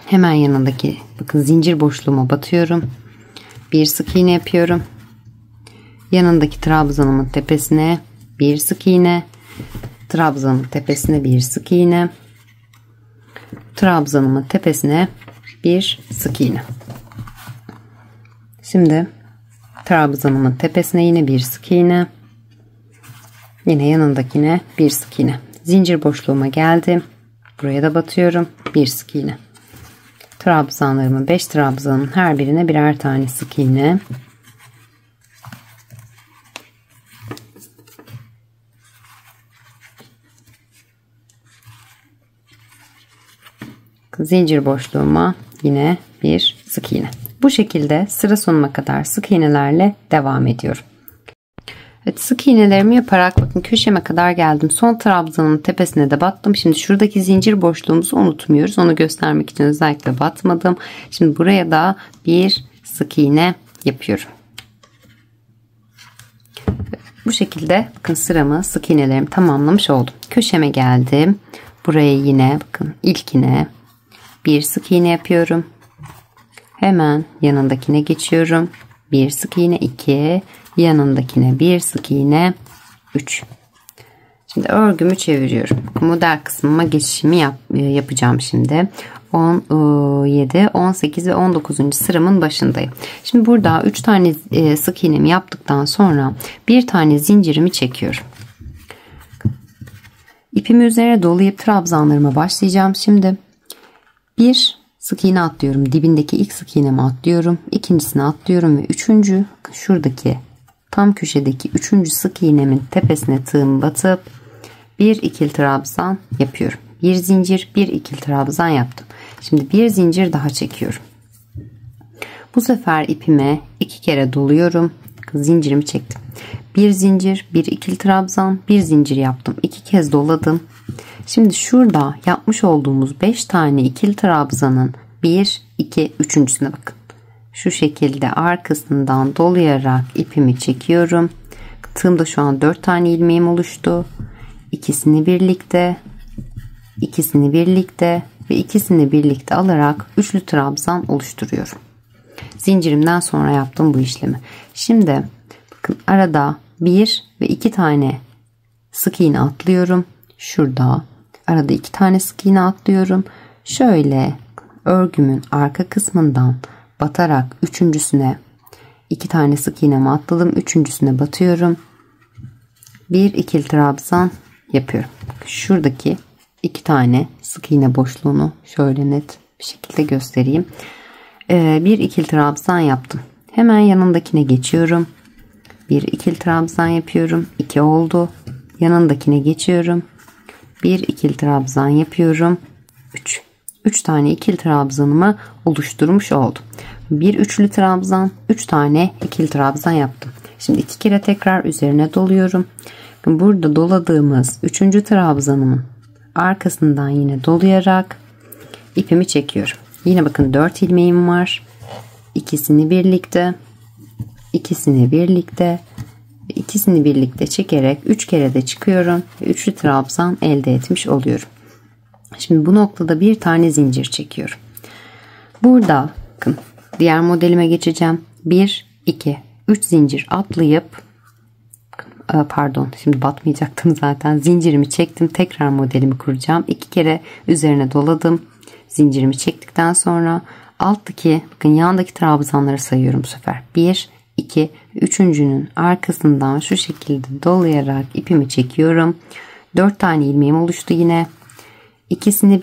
Hemen yanındaki bakın zincir boşluğuma batıyorum. Bir sık iğne yapıyorum. Yanındaki trabzanımın tepesine bir sık iğne. Trabzanımın tepesine bir sık iğne. Trabzanımın tepesine bir sık iğne. Şimdi trabzanımın tepesine yine bir sık iğne. Yine yanındakine bir sık iğne. Zincir boşluğuma geldim. Buraya da batıyorum. Bir sık iğne. Trabzanlarımın 5 trabzanın her birine birer tane sık iğne. Zincir boşluğuma yine bir sık iğne. Bu şekilde sıra sonuna kadar sık iğnelerle devam ediyorum. Evet, sık iğnelerimi yaparak bakın köşeme kadar geldim. Son trabzanın tepesine de battım. Şimdi şuradaki zincir boşluğumuzu unutmuyoruz. Onu göstermek için özellikle batmadım. Şimdi buraya da bir sık iğne yapıyorum. Bu şekilde bakın sıramı sık iğnelerimi tamamlamış oldum. Köşeme geldim. Buraya yine bakın ilkine bir sık iğne yapıyorum. Hemen yanındakine geçiyorum. Bir sık iğne 2, yanındakine bir sık iğne 3. Şimdi örgümü çeviriyorum. Model kısmıma geçişimi yapacağım şimdi. 17, 18 ve 19. sıramın başındayım. Şimdi burada 3 tane sık iğnemi yaptıktan sonra bir tane zincirimi çekiyorum. İpimi üzerine dolayıp trabzanlarıma başlayacağım şimdi. Bir sık iğne atlıyorum. Dibindeki ilk sık iğnemi atlıyorum. İkincisini atlıyorum ve üçüncü şuradaki tam köşedeki üçüncü sık iğnemin tepesine tığımı batıp bir ikili trabzan yapıyorum. Bir zincir, bir ikili trabzan yaptım. Şimdi bir zincir daha çekiyorum. Bu sefer ipime 2 kere doluyorum. Zincirimi çektim. Bir zincir, bir ikili trabzan, bir zincir yaptım. 2 kez doladım. Şimdi şurada yapmış olduğumuz 5 tane ikili trabzanın 1, 2, 3.'süne bakın. Şu şekilde arkasından dolayarak ipimi çekiyorum. Tığımda şu an 4 tane ilmeğim oluştu. İkisini birlikte, ikisini birlikte ve ikisini birlikte alarak üçlü trabzan oluşturuyorum. Zincirimden sonra yaptım bu işlemi. Şimdi bakın arada 1 ve 2 tane sık iğne atlıyorum. Şurada arada 2 tane sık iğne atlıyorum. Şöyle örgümün arka kısmından batarak üçüncüsüne 2 tane sık iğnemi atladım. Üçüncüsüne batıyorum. Bir ikili trabzan yapıyorum. Şuradaki 2 tane sık iğne boşluğunu şöyle net bir şekilde göstereyim. Bir ikili trabzan yaptım. Hemen yanındakine geçiyorum. Bir ikili trabzan yapıyorum. 2 oldu. Yanındakine geçiyorum. Bir ikili trabzan yapıyorum. 3. 3 tane ikili trabzanımı oluşturmuş oldum. Bir üçlü trabzan, 3 tane ikili trabzan yaptım. Şimdi 2 kere tekrar üzerine doluyorum. Burada doladığımız 3. trabzanımın arkasından yine dolayarak ipimi çekiyorum. Yine bakın 4 ilmeğim var. İkisini birlikte, ikisini birlikte, ikisini birlikte çekerek 3 kere de çıkıyorum ve üçlü trabzan elde etmiş oluyorum. Şimdi bu noktada bir tane zincir çekiyorum. Burada bakın diğer modelime geçeceğim. 1, 2, 3 zincir atlayıp pardon şimdi batmayacaktım zaten. Zincirimi çektim. Tekrar modelimi kuracağım. 2 kere üzerine doladım. Zincirimi çektikten sonra alttaki bakın yandaki trabzanları sayıyorum bu sefer. 1, 2, üçüncünün arkasından şu şekilde dolayarak ipimi çekiyorum. 4 tane ilmeğim oluştu yine. İkisini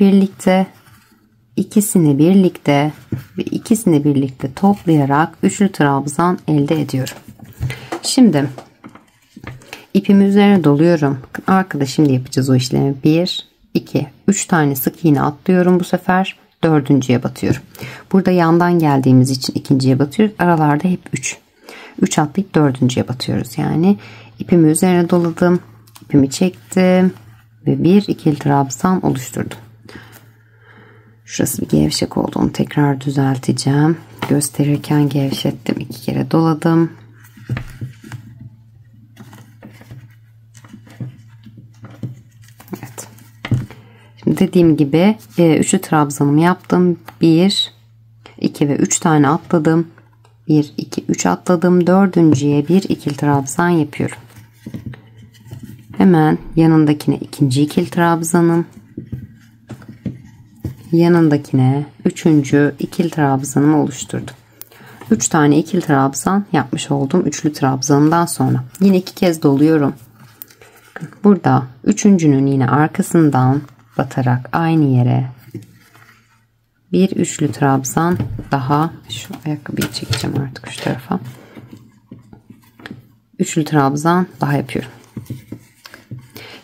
birlikte toplayarak üçlü trabzan elde ediyorum. Şimdi ipimi üzerine doluyorum. Arkada şimdi yapacağız o işlemi. 1, 2, 3 tane sık iğne atlıyorum bu sefer. Dördüncüye batıyorum. Burada yandan geldiğimiz için ikinciye batıyoruz. Aralarda hep 3. 3 atlayıp dördüncüye batıyoruz. Yani ipimi üzerine doladım. İpimi çektim. Ve bir ikili trabzan oluşturdum. Şurası bir gevşek oldu. Onu tekrar düzelteceğim. Gösterirken gevşettim. 2 kere doladım. Evet. Şimdi dediğim gibi üçlü trabzanımı yaptım. 1, 2 ve 3 tane atladım. 1, 2, 3 atladım. Dördüncüye bir ikili trabzan yapıyorum. Hemen yanındakine ikinci ikili trabzanım. Yanındakine üçüncü ikili trabzanımı oluşturdum. 3 tane ikili trabzan yapmış oldum üçlü trabzanımdan sonra. Yine 2 kez doluyorum. Burada üçüncünün yine arkasından batarak aynı yere bir üçlü trabzan daha, şu ayakkabıyı çekeceğim artık şu tarafa. Üçlü trabzan daha yapıyorum.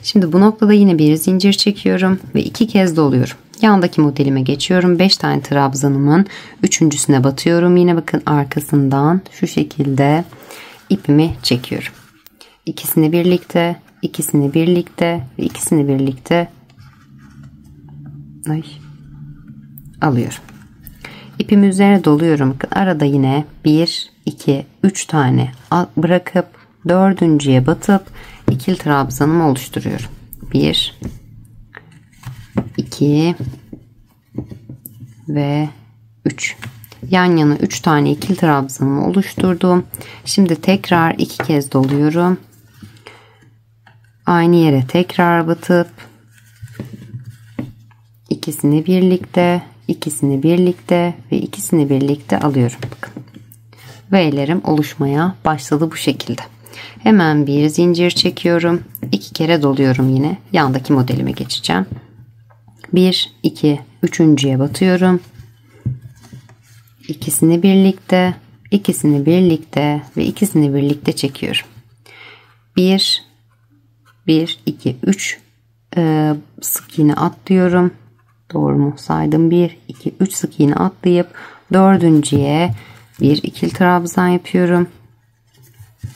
Şimdi bu noktada yine bir zincir çekiyorum ve 2 kez doluyorum. Yandaki modelime geçiyorum. 5 tane trabzanımın üçüncüsüne batıyorum. Yine bakın arkasından şu şekilde ipimi çekiyorum. İkisini birlikte ve ikisini birlikte alıyorum. İpimi üzerine doluyorum. Bakın arada yine 1, 2, 3 tane bırakıp dördüncüye batıp ikili trabzanımı oluşturuyorum. 1, 2 ve 3. Yan yana 3 tane ikili trabzanımı oluşturdum. Şimdi tekrar 2 kez doluyorum. Aynı yere tekrar batıp ikisini birlikte ve ikisini birlikte alıyorum. Bakın. V'lerim oluşmaya başladı bu şekilde. Hemen bir zincir çekiyorum. 2 kere doluyorum yine. Yandaki modelime geçeceğim. 1, 2, üçüncüye batıyorum. İkisini birlikte ve ikisini birlikte çekiyorum. 1, 2, 3 sık iğne atlıyorum. Doğru mu saydım? 1, 2, 3 sık iğne atlayıp dördüncüye bir ikili trabzan yapıyorum.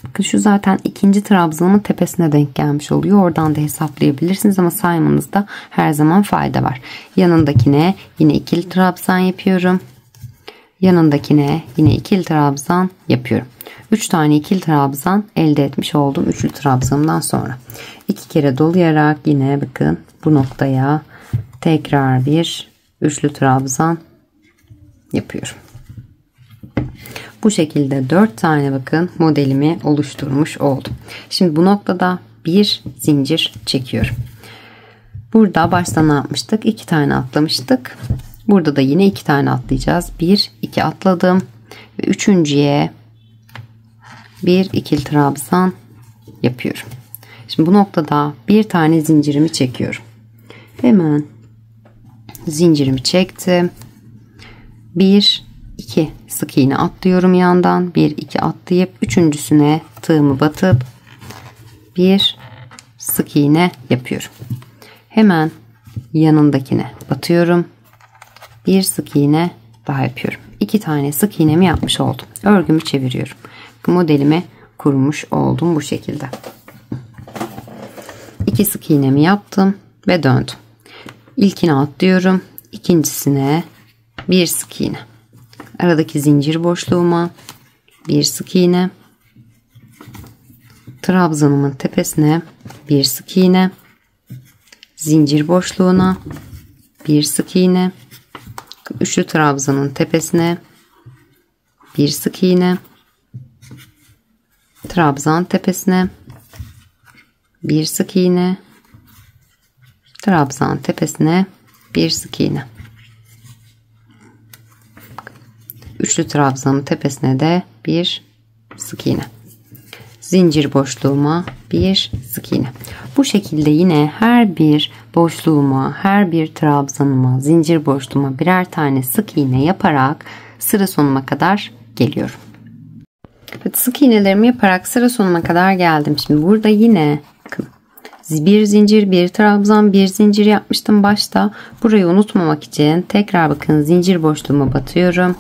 Bakın şu zaten ikinci trabzanın tepesine denk gelmiş oluyor. Oradan da hesaplayabilirsiniz ama saymanızda her zaman fayda var. Yanındakine yine ikili trabzan yapıyorum. Yanındakine yine ikili trabzan yapıyorum. 3 tane ikili trabzan elde etmiş oldum üçlü trabzanımdan sonra. 2 kere dolayarak yine bakın bu noktaya tekrar bir üçlü trabzan yapıyorum. Bu şekilde 4 tane bakın modelimi oluşturmuş oldum. Şimdi bu noktada bir zincir çekiyorum. Burada başta ne yapmıştık? 2 tane atlamıştık. Burada da yine 2 tane atlayacağız. 1, 2 atladım ve üçüncüye bir ikili trabzan yapıyorum. Şimdi bu noktada bir tane zincirimi çekiyorum. Hemen zincirimi çektim. 1, 2 sık iğne atlıyorum yandan. 1, 2 atlayıp üçüncüsüne tığımı batıp bir sık iğne yapıyorum. Hemen yanındakine batıyorum. Bir sık iğne daha yapıyorum. 2 tane sık iğnemi yapmış oldum. Örgümü çeviriyorum. Modelimi kurmuş oldum bu şekilde. 2 sık iğnemi yaptım ve döndüm. İlkine atlıyorum. İkincisine bir sık iğne. Aradaki zincir boşluğuma bir sık iğne. Trabzanımın tepesine bir sık iğne. Zincir boşluğuna bir sık iğne. Üçlü trabzanın tepesine bir sık iğne. Trabzan tepesine bir sık iğne. Trabzan tepesine bir sık iğne. Üçlü trabzanın tepesine de bir sık iğne. Zincir boşluğuma bir sık iğne. Bu şekilde yine her bir boşluğuma, her bir trabzanıma, zincir boşluğuma birer tane sık iğne yaparak sıra sonuna kadar geliyorum. Evet, sık iğnelerimi yaparak sıra sonuna kadar geldim. Şimdi burada yine bakın, bir zincir, bir trabzan, bir zincir yapmıştım başta. Burayı unutmamak için tekrar bakın, zincir boşluğuma batıyorum.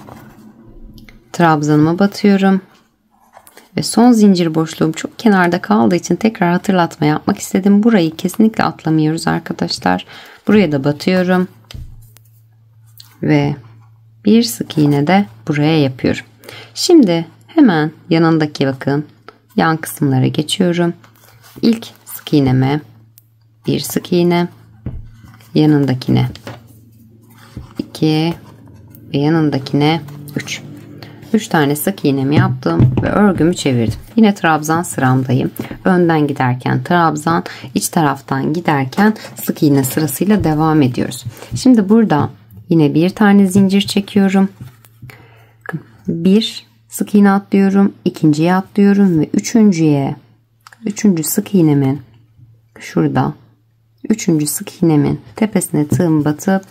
Trabzanıma batıyorum. Ve son zincir boşluğum çok kenarda kaldığı için tekrar hatırlatma yapmak istedim. Burayı kesinlikle atlamıyoruz arkadaşlar. Buraya da batıyorum. Ve bir sık iğne de buraya yapıyorum. Şimdi hemen yanındaki bakın yan kısımlara geçiyorum. İlk sık iğneme bir sık iğne, yanındakine 2 ve yanındakine 3. 3 tane sık iğnemi yaptım ve örgümü çevirdim. Yine trabzan sıramdayım. Önden giderken trabzan, iç taraftan giderken sık iğne sırasıyla devam ediyoruz. Şimdi burada yine bir tane zincir çekiyorum. Bir sık iğne atlıyorum, ikinciye atlıyorum ve üçüncü sık iğnemin şurada, üçüncü sık iğnemin tepesine tığım batıp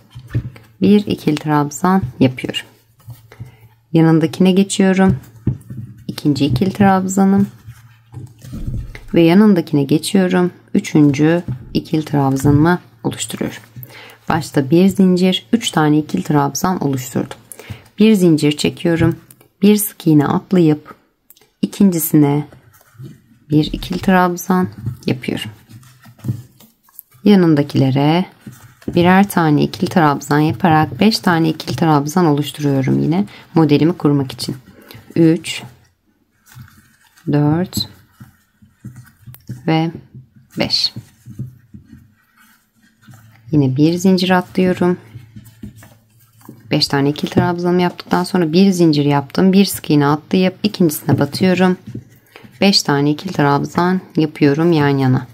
bir ikili trabzan yapıyorum. Yanındakine geçiyorum. İkinci ikili trabzanım ve yanındakine geçiyorum. Üçüncü ikili trabzanımı oluşturuyorum. Başta bir zincir, 3 tane ikili trabzan oluşturdum. Bir zincir çekiyorum. Bir sık iğne atlayıp ikincisine bir ikili trabzan yapıyorum. Yanındakilere birer tane ikili trabzan yaparak 5 tane ikili trabzan oluşturuyorum yine modelimi kurmak için. 3 4 ve 5. Yine bir zincir atlıyorum. 5 tane ikili trabzanımı yaptıktan sonra bir zincir yaptım. Bir sık iğne atlayıp ikincisine batıyorum. 5 tane ikili trabzan yapıyorum yan yana.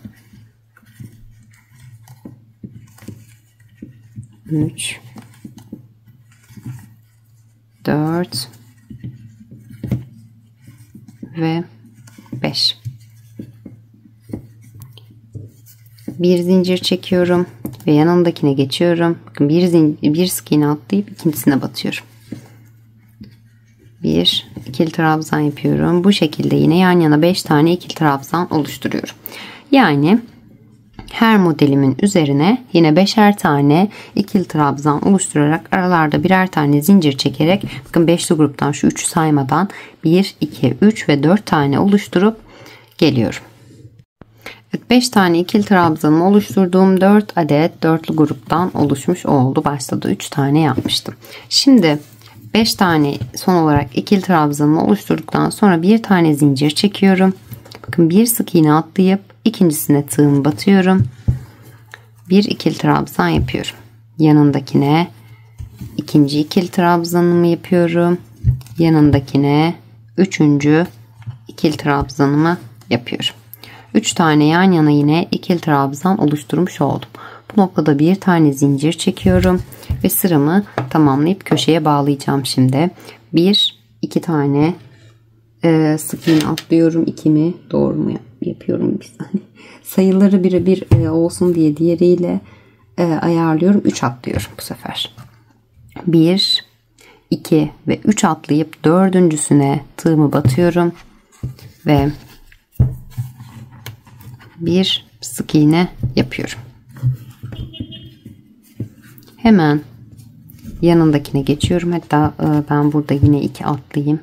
3 4 ve 5. Bir zincir çekiyorum ve yanındakine geçiyorum. Bakın bir sık iğne atlayıp ikincisine batıyorum. Bir ikili trabzan yapıyorum. Bu şekilde yine yan yana 5 tane ikili trabzan oluşturuyorum. Yani her modelimin üzerine yine 5'er tane ikili trabzan oluşturarak aralarda birer tane zincir çekerek, bakın 5'li gruptan şu 3'ü saymadan 1, 2, 3 ve 4 tane oluşturup geliyorum. Evet, 5 tane ikili trabzanımı oluşturduğum 4 adet dörtlü gruptan oluşmuş oldu. Başta da 3 tane yapmıştım. Şimdi 5 tane son olarak ikili trabzanımı oluşturduktan sonra bir tane zincir çekiyorum. Bakın bir sık iğne atlayıp ikincisine tığımı batıyorum. Bir ikili trabzan yapıyorum. Yanındakine ikinci ikili trabzanımı yapıyorum. Yanındakine üçüncü ikili trabzanımı yapıyorum. 3 tane yan yana yine ikili trabzan oluşturmuş oldum. Bu noktada bir tane zincir çekiyorum ve sıramı tamamlayıp köşeye bağlayacağım şimdi. 1 2 tane sık iğne atlıyorum. 2 mi? Doğru mu yapıyorum? Bir saniye. Sayıları birebir olsun diye diğeriyle ayarlıyorum. 3 atlıyorum bu sefer. 1 2 ve 3 atlayıp dördüncüsüne tığımı batıyorum ve bir sık iğne yapıyorum. Hemen yanındakine geçiyorum. Hatta ben burada yine 2 atlayayım.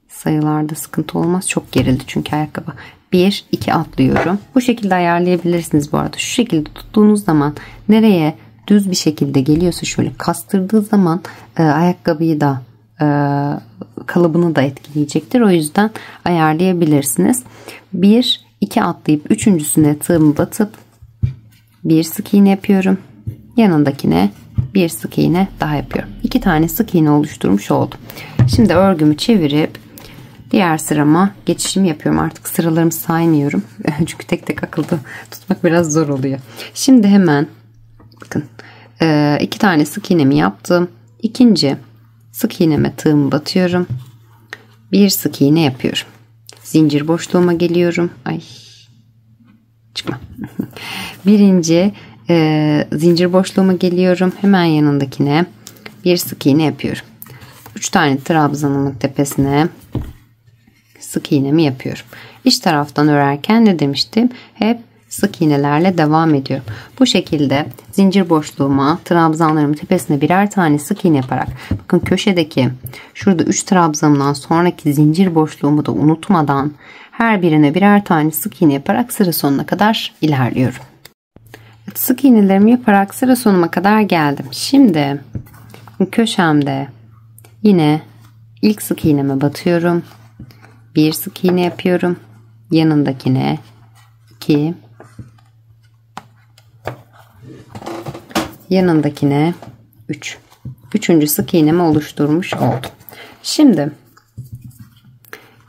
Sayılarda sıkıntı olmaz. Çok gerildi çünkü ayakkabı. 1 2 atlıyorum. Bu şekilde ayarlayabilirsiniz bu arada. Şu şekilde tuttuğunuz zaman nereye düz bir şekilde geliyorsa şöyle kastırdığı zaman ayakkabıyı da kalıbını da etkileyecektir. O yüzden ayarlayabilirsiniz. 1 2 atlayıp üçüncüsüne tığımı batıp bir sık iğne yapıyorum. Yanındakine bir sık iğne daha yapıyorum. 2 tane sık iğne oluşturmuş oldum. Şimdi örgümü çevirip diğer sırama geçişimi yapıyorum. Artık sıralarımı saymıyorum. Çünkü tek tek akılda tutmak biraz zor oluyor. Şimdi hemen bakın 2 tane sık iğnemi yaptım. İkinci sık iğneme tığımı batıyorum. Bir sık iğne yapıyorum. Zincir boşluğuma geliyorum. Ay çıkma. birinci zincir boşluğuma geliyorum. Hemen yanındakine bir sık iğne yapıyorum. 3 tane trabzanımın tepesine sık iğnemi yapıyorum. İç taraftan örerken ne demiştim? Hep sık iğnelerle devam ediyorum. Bu şekilde zincir boşluğuma trabzanlarımın tepesine birer tane sık iğne yaparak, bakın köşedeki şurada 3 trabzanımdan sonraki zincir boşluğumu da unutmadan her birine birer tane sık iğne yaparak sıra sonuna kadar ilerliyorum. Sık iğnelerimi yaparak sıra sonuna kadar geldim. Şimdi köşemde yine ilk sık iğneme batıyorum. Bir sık iğne yapıyorum. Yanındakine 2, yanındakine 3. Üçüncü sık iğnemi oluşturmuş oldum. Şimdi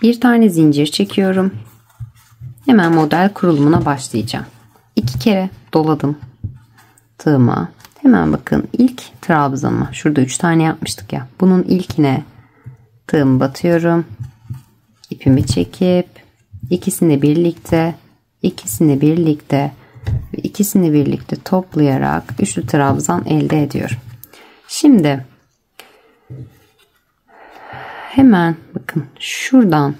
bir tane zincir çekiyorum. Hemen model kurulumuna başlayacağım. 2 kere doladım tığıma. Hemen bakın ilk trabzanıma, şurada 3 tane yapmıştık ya, bunun ilkine tığımı batıyorum. İpimi çekip ikisini birlikte ve ikisini birlikte toplayarak üçlü trabzan elde ediyorum. Şimdi hemen bakın şuradan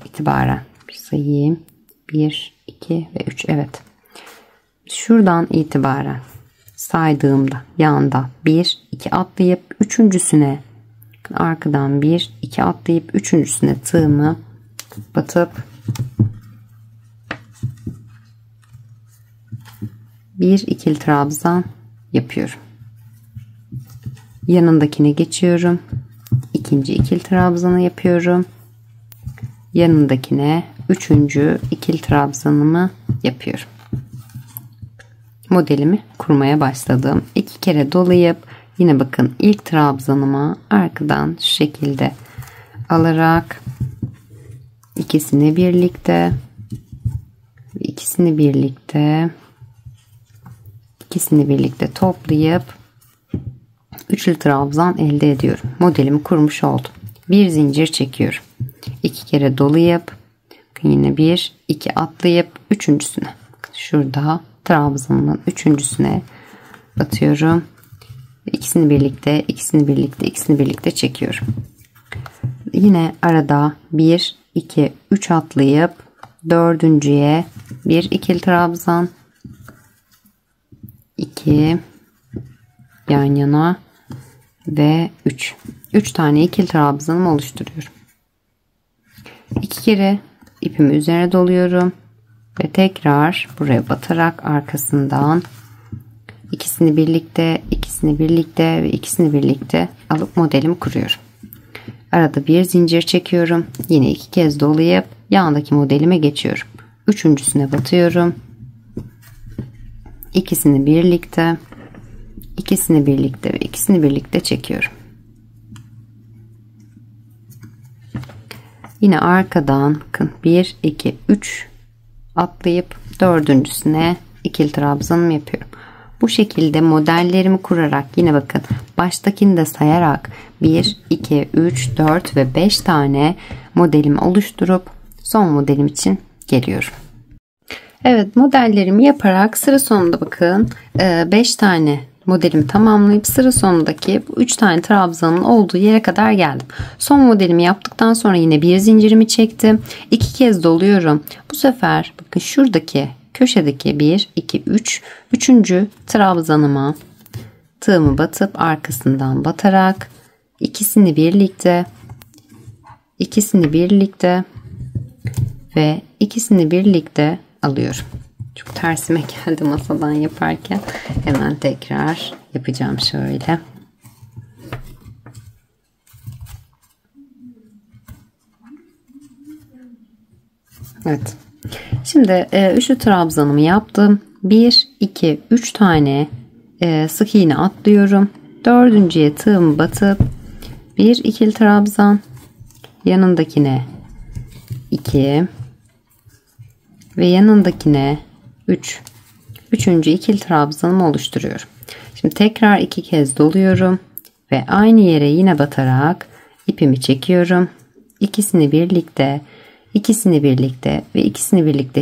itibaren bir sayayım. 1, 2 ve 3. Evet. Şuradan itibaren saydığımda yanda 1, 2 atlayıp üçüncüsüne, arkadan 1, 2 atlayıp üçüncüsüne tığımı batıp bir ikili trabzan yapıyorum. Yanındakine geçiyorum. İkinci ikili trabzanı yapıyorum. Yanındakine üçüncü ikili trabzanımı yapıyorum. Modelimi kurmaya başladım. 2 kere dolayıp yine bakın ilk trabzanıma arkadan şu şekilde alarak ikisini birlikte toplayıp üçlü trabzan elde ediyorum. Modelimi kurmuş oldum. Bir zincir çekiyorum. 2 kere dolayıp yine 1, 2 atlayıp üçüncüsüne, şurada trabzanımın üçüncüsüne batıyorum. İkisini birlikte çekiyorum. Yine arada 1, 2, 3 atlayıp dördüncüye bir ikili trabzan, 2 yan yana ve 3. 3 tane ikili trabzanımı oluşturuyorum. 2 kere ipimi üzerine doluyorum ve tekrar buraya batarak arkasından ikisini birlikte alıp modelimi kuruyorum. Arada bir zincir çekiyorum. Yine 2 kez dolayıp yandaki modelime geçiyorum. Üçüncüsüne batıyorum. İkisini birlikte çekiyorum. Yine arkadan 1, 2, 3 atlayıp dördüncüsüne ikili trabzanımı yapıyorum. Bu şekilde modellerimi kurarak yine bakın baştakini de sayarak 1, 2, 3, 4 ve 5 tane modelimi oluşturup son modelim için geliyorum. Evet, modellerimi yaparak sıra sonunda bakın 5 tane modelimi tamamlayıp sıra sonundaki bu 3 tane trabzanın olduğu yere kadar geldim. Son modelimi yaptıktan sonra yine bir zincirimi çektim. 2 kez doluyorum. Bu sefer bakın şuradaki köşedeki 1, 2, 3. Üçüncü trabzanıma tığımı batıp arkasından batarak ikisini birlikte alıyorum. Çok tersime geldi masadan yaparken. Hemen tekrar yapacağım şöyle. Evet. Şimdi üçlü trabzanımı yaptım. 1, 2, 3 tane sık iğne atlıyorum. Dördüncüye tığımı batıp bir ikili trabzan, yanındakine 2 ve yanındakine 3. Üçüncü ikili trabzanımı oluşturuyorum. Şimdi tekrar 2 kez doluyorum ve aynı yere yine batarak ipimi çekiyorum. İkisini birlikte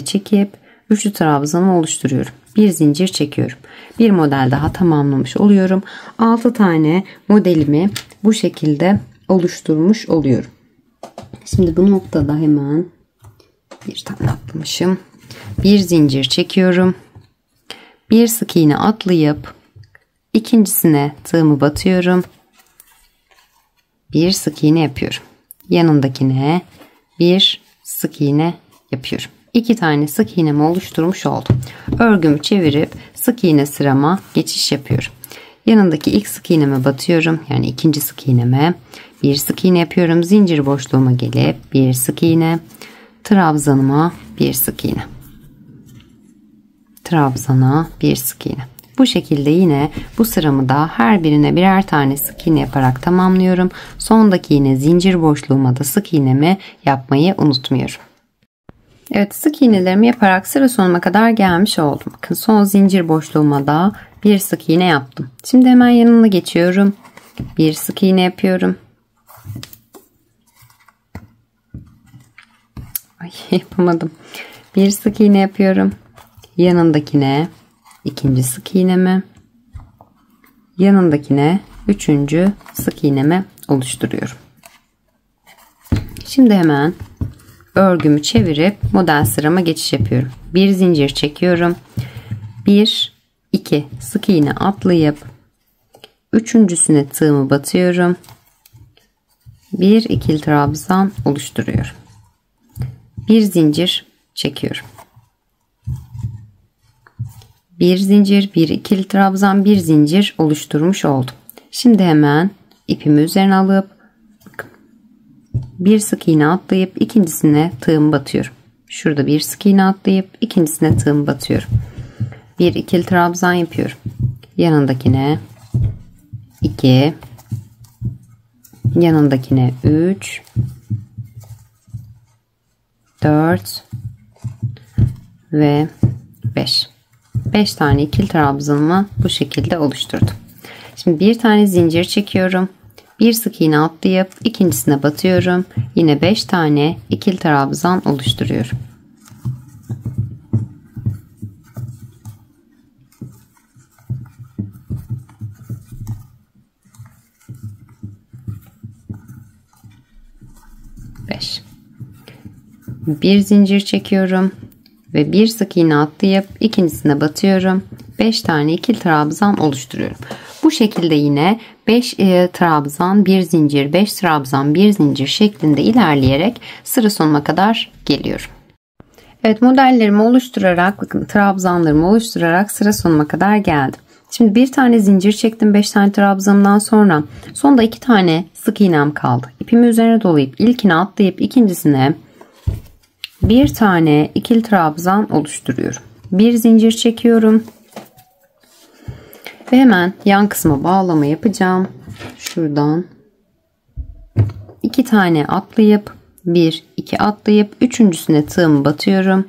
çekip üçlü trabzanımı oluşturuyorum. Bir zincir çekiyorum. Bir model daha tamamlamış oluyorum. 6 tane modelimi bu şekilde oluşturmuş oluyorum. Şimdi bu noktada hemen bir tane atlamışım. Bir zincir çekiyorum. Bir sık iğne atlayıp ikincisine tığımı batıyorum. Bir sık iğne yapıyorum. Yanındakine bir sık iğne yapıyorum. 2 tane sık iğnemi oluşturmuş oldum. Örgümü çevirip sık iğne sırama geçiş yapıyorum. Yanındaki ilk sık iğneme batıyorum. Yani ikinci sık iğneme bir sık iğne yapıyorum. Zincir boşluğuma gelip bir sık iğne, trabzanıma bir sık iğne. Trabzana bir sık iğne. Bu şekilde yine bu sıramı da her birine birer tane sık iğne yaparak tamamlıyorum. Sondaki yine zincir boşluğuma da sık iğnemi yapmayı unutmuyorum. Evet, sık iğnelerimi yaparak sıra sonuna kadar gelmiş oldum. Bakın son zincir boşluğuma da bir sık iğne yaptım. Şimdi hemen yanına geçiyorum. Bir sık iğne yapıyorum. Ay, yapamadım. Bir sık iğne yapıyorum. Yanındakine ikinci sık iğnemi, yanındakine üçüncü sık iğnemi oluşturuyorum. Şimdi hemen örgümü çevirip model sırama geçiş yapıyorum. Bir zincir çekiyorum. 1 2 sık iğne atlayıp üçüncüsüne tığımı batıyorum. Bir ikili trabzan oluşturuyorum. Bir zincir çekiyorum. Bir zincir, bir ikili trabzan, bir zincir oluşturmuş oldum. Şimdi hemen ipimi üzerine alıp bir sık iğne atlayıp ikincisine tığımı batıyorum. Şurada bir sık iğne atlayıp ikincisine tığımı batıyorum. Bir ikili trabzan yapıyorum. Yanındakine 2, yanındakine 3, 4 ve 5. 5 tane ikili trabzanımı bu şekilde oluşturdum. Şimdi bir tane zincir çekiyorum. Bir sık iğne atlayıp ikincisine batıyorum. Yine 5 tane ikili trabzan oluşturuyorum. Bir zincir çekiyorum ve bir sık iğne atlayıp ikincisine batıyorum. 5 tane ikili trabzan oluşturuyorum. Bu şekilde yine 5 trabzan, bir zincir, 5 trabzan, bir zincir şeklinde ilerleyerek sıra sonuna kadar geliyorum. Evet, modellerimi oluşturarak, bakın trabzanlarımı oluşturarak sıra sonuna kadar geldim. Şimdi bir tane zincir çektim 5 tane trabzanımdan sonra. Sonda 2 tane sık iğnem kaldı. İpimi üzerine dolayıp ilkine atlayıp ikincisine bir tane ikili trabzan oluşturuyorum. Bir zincir çekiyorum. Ve hemen yan kısma bağlama yapacağım. Şuradan 2 tane atlayıp 1 2 atlayıp üçüncüsüne tığımı batıyorum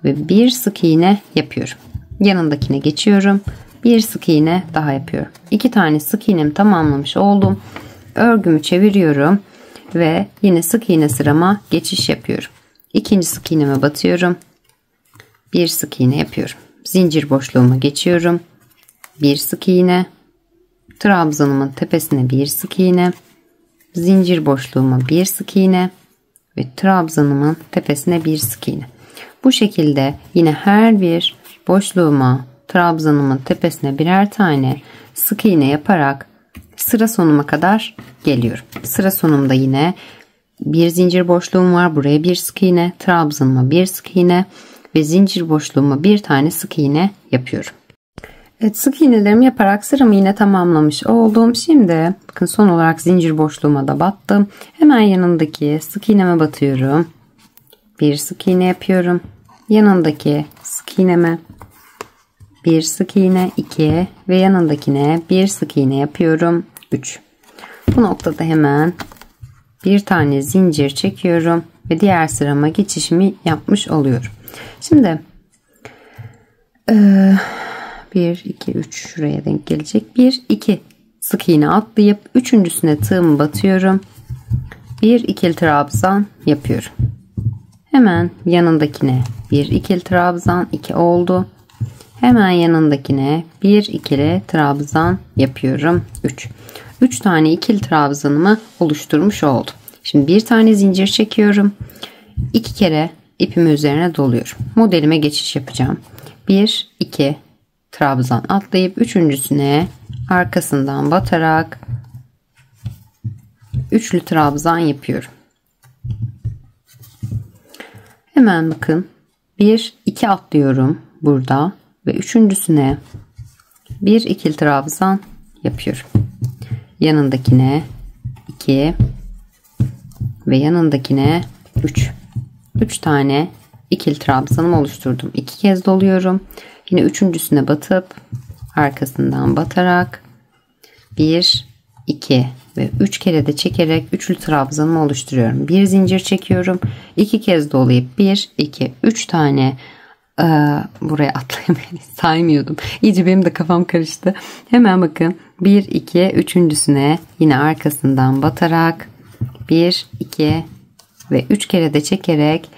ve bir sık iğne yapıyorum. Yanındakine geçiyorum. Bir sık iğne daha yapıyorum. 2 tane sık iğnemi tamamlamış oldum. Örgümü çeviriyorum ve yine sık iğne sırama geçiş yapıyorum. İkinci sık iğneme batıyorum. Bir sık iğne yapıyorum. Zincir boşluğuma geçiyorum. Bir sık iğne, trabzanımın tepesine bir sık iğne, zincir boşluğuma bir sık iğne ve trabzanımın tepesine bir sık iğne. Bu şekilde yine her bir boşluğuma, trabzanımın tepesine birer tane sık iğne yaparak sıra sonuma kadar geliyorum. Sıra sonumda yine bir zincir boşluğum var. Buraya bir sık iğne, trabzanıma bir sık iğne ve zincir boşluğuma bir tane sık iğne yapıyorum. Evet, sık iğnelerimi yaparak sıramı yine tamamlamış oldum. Şimdi bakın son olarak zincir boşluğuma da battım. Hemen yanındaki sık iğneme batıyorum. Bir sık iğne yapıyorum. Yanındaki sık iğneme bir sık iğne 2 ve yanındakine bir sık iğne yapıyorum 3. Bu noktada hemen bir tane zincir çekiyorum ve diğer sırama geçişimi yapmış oluyorum. Şimdi 1 2 3 şuraya denk gelecek. 1 2 sık iğne atlayıp üçüncüsüne tığımı batıyorum. Bir ikili trabzan yapıyorum. Hemen yanındakine bir ikili trabzan, 2 oldu. Hemen yanındakine bir ikili trabzan yapıyorum. 3. 3 tane ikili trabzanımı oluşturmuş oldum. Şimdi bir tane zincir çekiyorum. 2 kere ipimi üzerine doluyorum. Modelime geçiş yapacağım. 1 2 trabzan atlayıp üçüncüsüne arkasından batarak üçlü trabzan yapıyorum. Hemen bakın 1 2 atlıyorum burada ve üçüncüsüne bir ikili trabzan yapıyorum. Yanındakine 2 ve yanındakine 3. 3 tane ikili trabzanımı oluşturdum. 2 kez doluyorum. Yine üçüncüsüne batıp arkasından batarak 1 2 ve 3 kere de çekerek üçlü trabzanımı oluşturuyorum. Bir zincir çekiyorum. 2 kez dolayıp 1 2 3 tane buraya atlayamayı saymıyordum. İyice benim de kafam karıştı. Hemen bakın 1 2 üçüncüsüne yine arkasından batarak 1 2 ve 3 kere de çekerek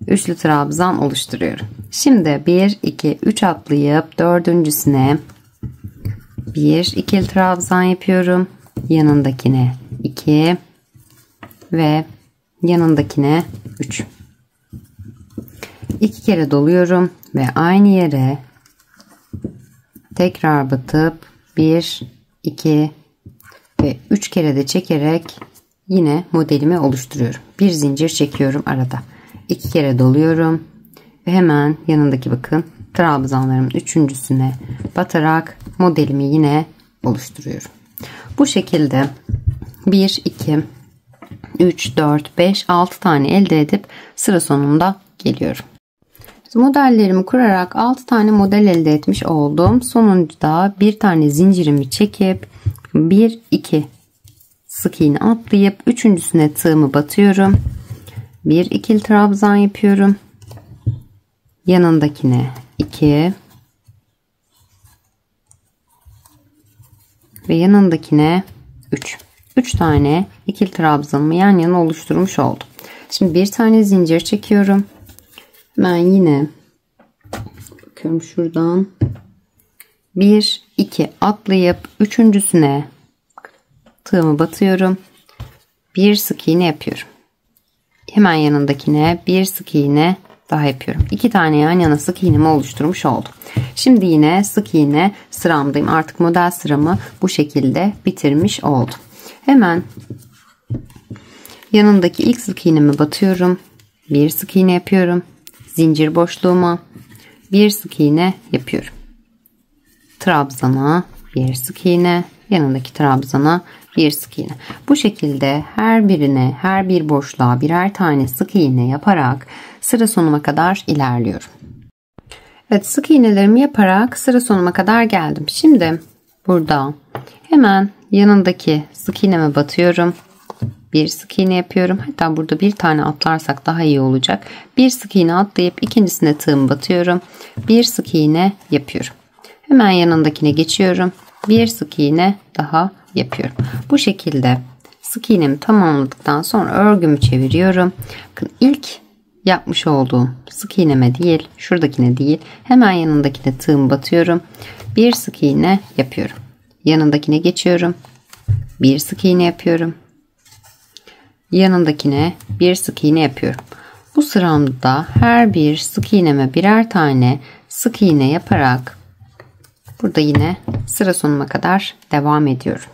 üçlü trabzan oluşturuyorum. Şimdi 1 2 3 atlayıp dördüncüsüne bir ikili trabzan yapıyorum. Yanındakine 2 ve yanındakine 3. 2 kere doluyorum ve aynı yere tekrar batıp 1 2 ve 3 kere de çekerek yine modelimi oluşturuyorum. Bir zincir çekiyorum arada. 2 kere doluyorum ve hemen yanındaki bakın trabzanlarımın üçüncüsüne batarak modelimi yine oluşturuyorum. Bu şekilde 1 2 3 4 5 6 tane elde edip sıra sonunda geliyorum. Modellerimi kurarak 6 tane model elde etmiş oldum. Sonunda bir tane zincirimi çekip 1 2 sık iğne atlayıp üçüncüsüne tığımı batıyorum. Bir ikili trabzan yapıyorum. Yanındakine 2 ve yanındakine 3. 3 tane ikili trabzanımı yan yana oluşturmuş oldum. Şimdi bir tane zincir çekiyorum. Ben yine bakıyorum şuradan 1 2 atlayıp üçüncüsüne tığımı batıyorum. Bir sık iğne yapıyorum. Hemen yanındakine bir sık iğne daha yapıyorum. 2 tane yan yana sık iğnemi oluşturmuş oldum. Şimdi yine sık iğne sıramdayım. Artık model sıramı bu şekilde bitirmiş oldum. Hemen yanındaki ilk sık iğnemi batıyorum. Bir sık iğne yapıyorum. Zincir boşluğuma bir sık iğne yapıyorum. Trabzana bir sık iğne, yanındaki trabzana bir sık iğne. Bu şekilde her birine, her bir boşluğa birer tane sık iğne yaparak sıra sonuna kadar ilerliyorum. Evet, sık iğnelerimi yaparak sıra sonuna kadar geldim. Şimdi burada hemen yanındaki sık iğneme batıyorum. Bir sık iğne yapıyorum. Hatta burada bir tane atlarsak daha iyi olacak. Bir sık iğne atlayıp ikincisine tığımı batıyorum. Bir sık iğne yapıyorum. Hemen yanındakine geçiyorum. Bir sık iğne daha yapıyorum. Bu şekilde sık iğnemi tamamladıktan sonra örgümü çeviriyorum. Bakın ilk yapmış olduğum sık iğneme değil, şuradakine değil, hemen yanındakine tığımı batıyorum. Bir sık iğne yapıyorum. Yanındakine geçiyorum. Bir sık iğne yapıyorum. Yanındakine bir sık iğne yapıyorum. Bu sıramda her bir sık iğneme birer tane sık iğne yaparak burada yine sıra sonuna kadar devam ediyorum.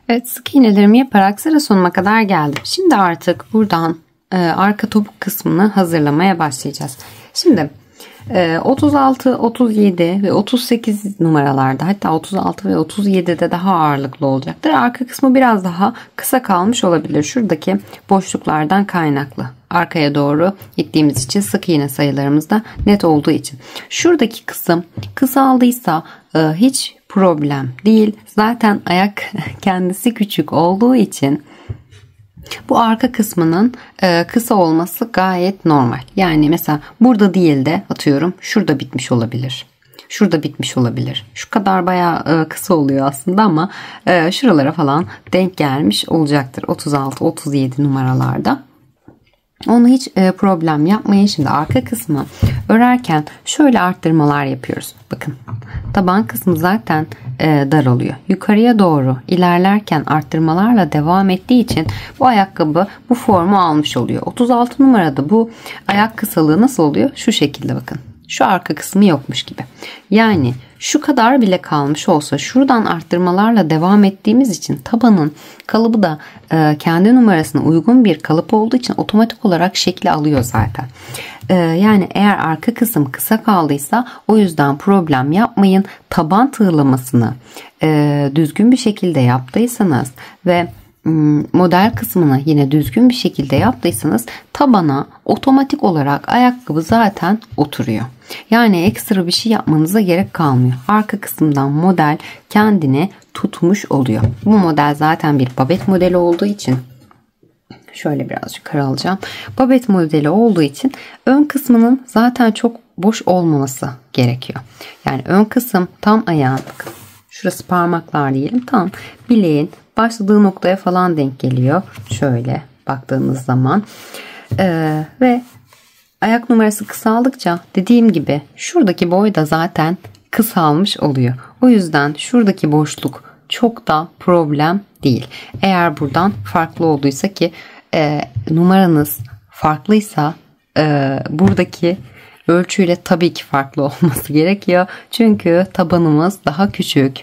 Evet, sık iğnelerimi yaparak sıra sonuna kadar geldim. Şimdi artık buradan arka topuk kısmını hazırlamaya başlayacağız. Şimdi 36, 37 ve 38 numaralarda, hatta 36 ve 37'de daha ağırlıklı olacaktır. Arka kısmı biraz daha kısa kalmış olabilir. Şuradaki boşluklardan kaynaklı. Arkaya doğru gittiğimiz için sık iğne sayılarımız da net olduğu için. Şuradaki kısım kısaldıysa hiç problem değil. Zaten ayak kendisi küçük olduğu için bu arka kısmının kısa olması gayet normal. Yani mesela burada değil de atıyorum şurada bitmiş olabilir. Şurada bitmiş olabilir. Şu kadar bayağı kısa oluyor aslında ama şuralara falan denk gelmiş olacaktır. 36-37 numaralarda. Onu hiç problem yapmayın. Şimdi arka kısmı örerken şöyle arttırmalar yapıyoruz. Bakın taban kısmı zaten dar oluyor. Yukarıya doğru ilerlerken arttırmalarla devam ettiği için bu ayakkabı bu formu almış oluyor. 36 numarada bu ayak kısalığı nasıl oluyor? Şu şekilde bakın. Şu arka kısmı yokmuş gibi. Yani şu kadar bile kalmış olsa şuradan arttırmalarla devam ettiğimiz için tabanın kalıbı da kendi numarasına uygun bir kalıp olduğu için otomatik olarak şekli alıyor zaten. Yani eğer arka kısım kısa kaldıysa o yüzden problem yapmayın. Taban tığlamasını düzgün bir şekilde yaptıysanız ve model kısmını yine düzgün bir şekilde yaptıysanız tabana otomatik olarak ayakkabı zaten oturuyor. Yani ekstra bir şey yapmanıza gerek kalmıyor. Arka kısımdan model kendini tutmuş oluyor. Bu model zaten bir babet modeli olduğu için şöyle birazcık yukarı alacağım. Babet modeli olduğu için ön kısmının zaten çok boş olmaması gerekiyor. Yani ön kısım tam ayağın, şurası parmaklar diyelim, tam bileğin başladığı noktaya falan denk geliyor. Şöyle baktığınız zaman ve ayak numarası kısaldıkça dediğim gibi şuradaki boy da zaten kısalmış oluyor. O yüzden şuradaki boşluk çok da problem değil. Eğer buradan farklı olduysa ki numaranız farklıysa buradaki ölçüyle tabii ki farklı olması gerekiyor. Çünkü tabanımız daha küçük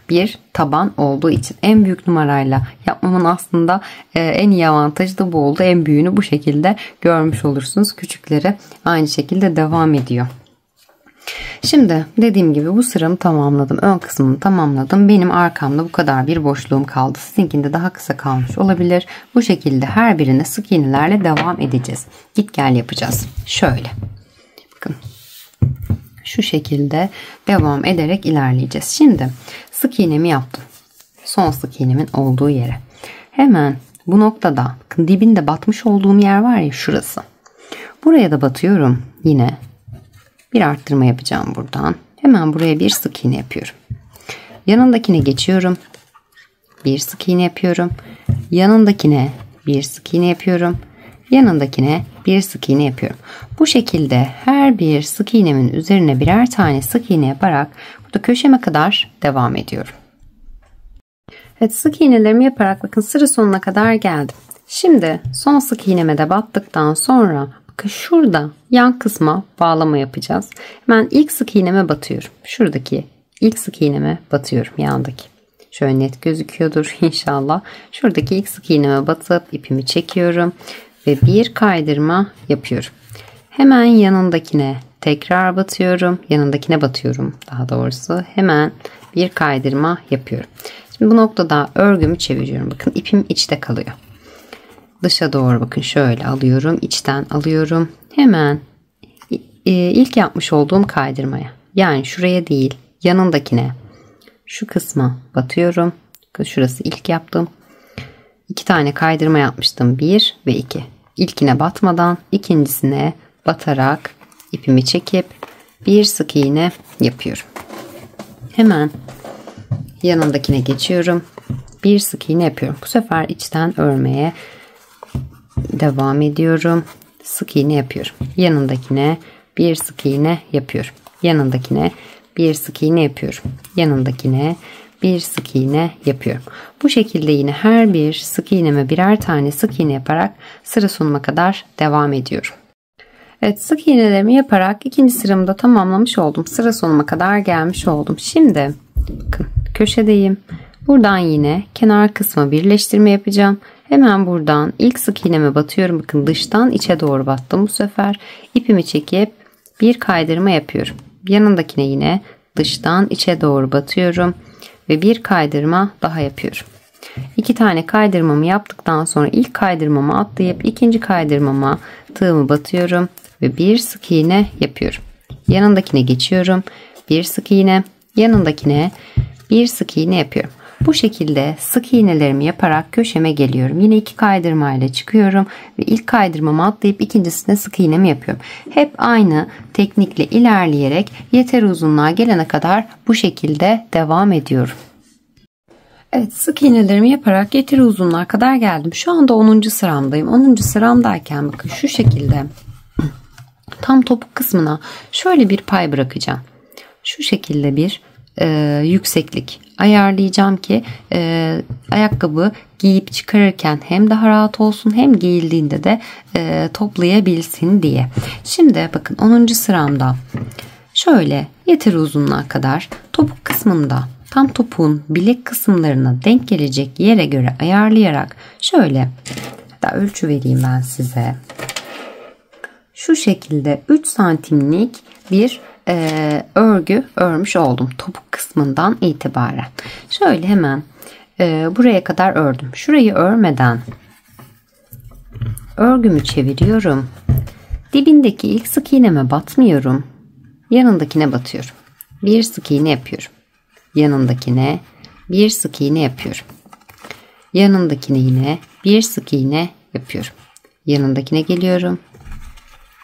bir taban olduğu için en büyük numarayla yapmamın aslında en iyi avantajı da bu oldu. En büyüğünü bu şekilde görmüş olursunuz. Küçükleri aynı şekilde devam ediyor. Şimdi dediğim gibi bu sıramı tamamladım. Ön kısmını tamamladım. Benim arkamda bu kadar bir boşluğum kaldı. Sizinkinde daha kısa kalmış olabilir. Bu şekilde her birine sık iğnelerle devam edeceğiz. Git gel yapacağız. Şöyle. Bakın. Şu şekilde devam ederek ilerleyeceğiz. Şimdi sık iğnemi yaptım. Son sık iğnemin olduğu yere. Hemen bu noktada bakın dibinde batmış olduğum yer var ya, şurası. Buraya da batıyorum. Yine bir arttırma yapacağım buradan. Hemen buraya bir sık iğne yapıyorum. Yanındakine geçiyorum. Bir sık iğne yapıyorum. Yanındakine bir sık iğne yapıyorum. Yanındakine bir sık iğne yapıyorum. Bu şekilde her bir sık iğnemin üzerine birer tane sık iğne yaparak burada köşeme kadar devam ediyorum. Evet, sık iğnelerimi yaparak bakın sıra sonuna kadar geldim. Şimdi son sık iğneme de battıktan sonra bakın şurada yan kısma bağlama yapacağız. Hemen ilk sık iğneme batıyorum. Şuradaki ilk sık iğneme batıyorum, yandaki. Şöyle net gözüküyordur inşallah. Şuradaki ilk sık iğneme batıp ipimi çekiyorum ve bir kaydırma yapıyorum. Hemen yanındakine tekrar batıyorum. Yanındakine batıyorum daha doğrusu. Hemen bir kaydırma yapıyorum. Şimdi bu noktada örgümü çeviriyorum. Bakın ipim içte kalıyor. Dışa doğru bakın şöyle alıyorum. İçten alıyorum. Hemen ilk yapmış olduğum kaydırmaya, yani şuraya değil yanındakine, şu kısma batıyorum. Şurası ilk yaptım. 2 tane kaydırma yapmıştım. 1 ve 2. İlkine batmadan ikincisine batarak ipimi çekip bir sık iğne yapıyorum. Hemen yanındakine geçiyorum. Bir sık iğne yapıyorum. Bu sefer içten örmeye devam ediyorum. Sık iğne yapıyorum. Yanındakine bir sık iğne yapıyorum. Yanındakine bir sık iğne yapıyorum. Yanındakine bir sık iğne yapıyorum. Bu şekilde yine her bir sık iğneme birer tane sık iğne yaparak sıra sonuna kadar devam ediyorum. Evet, sık iğnelerimi yaparak ikinci sıramı da tamamlamış oldum. Sıra sonuna kadar gelmiş oldum. Şimdi bakın köşedeyim. Buradan yine kenar kısma birleştirme yapacağım. Hemen buradan ilk sık iğneme batıyorum. Bakın dıştan içe doğru battım bu sefer. İpimi çekip bir kaydırma yapıyorum. Yanındakine yine dıştan içe doğru batıyorum ve bir kaydırma daha yapıyorum. 2 tane kaydırmamı yaptıktan sonra ilk kaydırmamı atlayıp ikinci kaydırmama tığımı batıyorum ve bir sık iğne yapıyorum. Yanındakine geçiyorum. Bir sık iğne, yanındakine bir sık iğne yapıyorum. Bu şekilde sık iğnelerimi yaparak köşeme geliyorum. Yine 2 kaydırma ile çıkıyorum ve ilk kaydırmamı atlayıp ikincisine sık iğnemi yapıyorum. Hep aynı teknikle ilerleyerek yeter uzunluğa gelene kadar bu şekilde devam ediyorum. Evet, sık iğnelerimi yaparak yeteri uzunluğa kadar geldim. Şu anda 10. sıramdayım. 10. sıramdayken bakın şu şekilde tam topuk kısmına şöyle bir pay bırakacağım. Şu şekilde bir yükseklik ayarlayacağım ki ayakkabı giyip çıkarırken hem daha rahat olsun hem giyildiğinde de toplayabilsin diye. Şimdi bakın 10. sıramda şöyle yeter uzunluğa kadar topuk kısmında tam topuğun bilek kısımlarına denk gelecek yere göre ayarlayarak şöyle, hatta ölçü vereyim ben size. Şu şekilde 3 santimlik bir örgü örmüş oldum topuk kısmından itibaren. Şöyle hemen buraya kadar ördüm. Şurayı örmeden örgümü çeviriyorum. Dibindeki ilk sık iğneme batmıyorum. Yanındakine batıyorum. Bir sık iğne yapıyorum. Yanındakine bir sık iğne yapıyorum. Yanındakine yine bir sık iğne yapıyorum. Yanındakine geliyorum.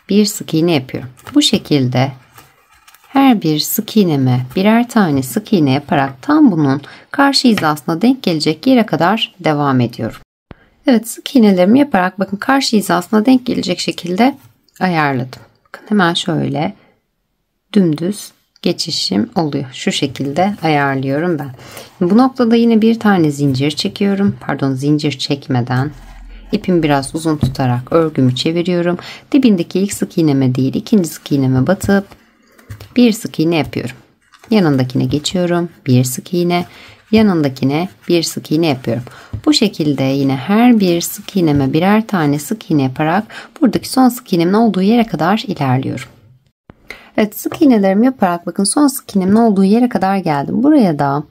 Bir sık iğne yapıyorum. Bu şekilde her bir sık iğneme birer tane sık iğne yaparak tam bunun karşı hizasına denk gelecek yere kadar devam ediyorum. Evet, sık iğnelerimi yaparak bakın karşı hizasına denk gelecek şekilde ayarladım. Bakın hemen şöyle dümdüz geçişim oluyor. Şu şekilde ayarlıyorum ben. Bu noktada yine bir tane zincir çekiyorum. Pardon, zincir çekmeden ipimi biraz uzun tutarak örgümü çeviriyorum. Dibindeki ilk sık iğneme değil ikinci sık iğneme batıp bir sık iğne yapıyorum. Yanındakine geçiyorum. Bir sık iğne. Yanındakine bir sık iğne yapıyorum. Bu şekilde yine her bir sık iğneme birer tane sık iğne yaparak buradaki son sık iğnemin olduğu yere kadar ilerliyorum. Evet, sık iğnelerimi yaparak bakın son sık iğnemin olduğu yere kadar geldim. Buraya da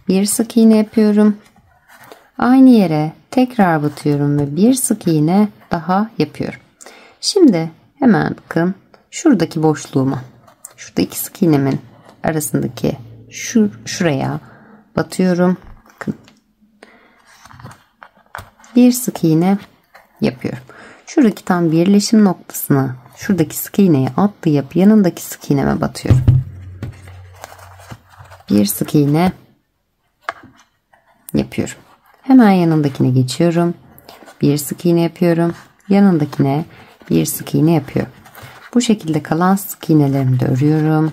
bir sık iğne yapıyorum. Aynı yere tekrar batıyorum ve bir sık iğne daha yapıyorum. Şimdi hemen bakın şuradaki boşluğuma, şurada iki sık iğnemin arasındaki şuraya batıyorum. Bakın. Bir sık iğne yapıyorum. Şuradaki tam birleşim noktasına şuradaki sık iğneyi atlayıp yanındaki sık iğneme batıyorum. Bir sık iğne yapıyorum. Hemen yanındakine geçiyorum. Bir sık iğne yapıyorum. Yanındakine bir sık iğne yapıyorum. Bu şekilde kalan sık iğnelerimi de örüyorum.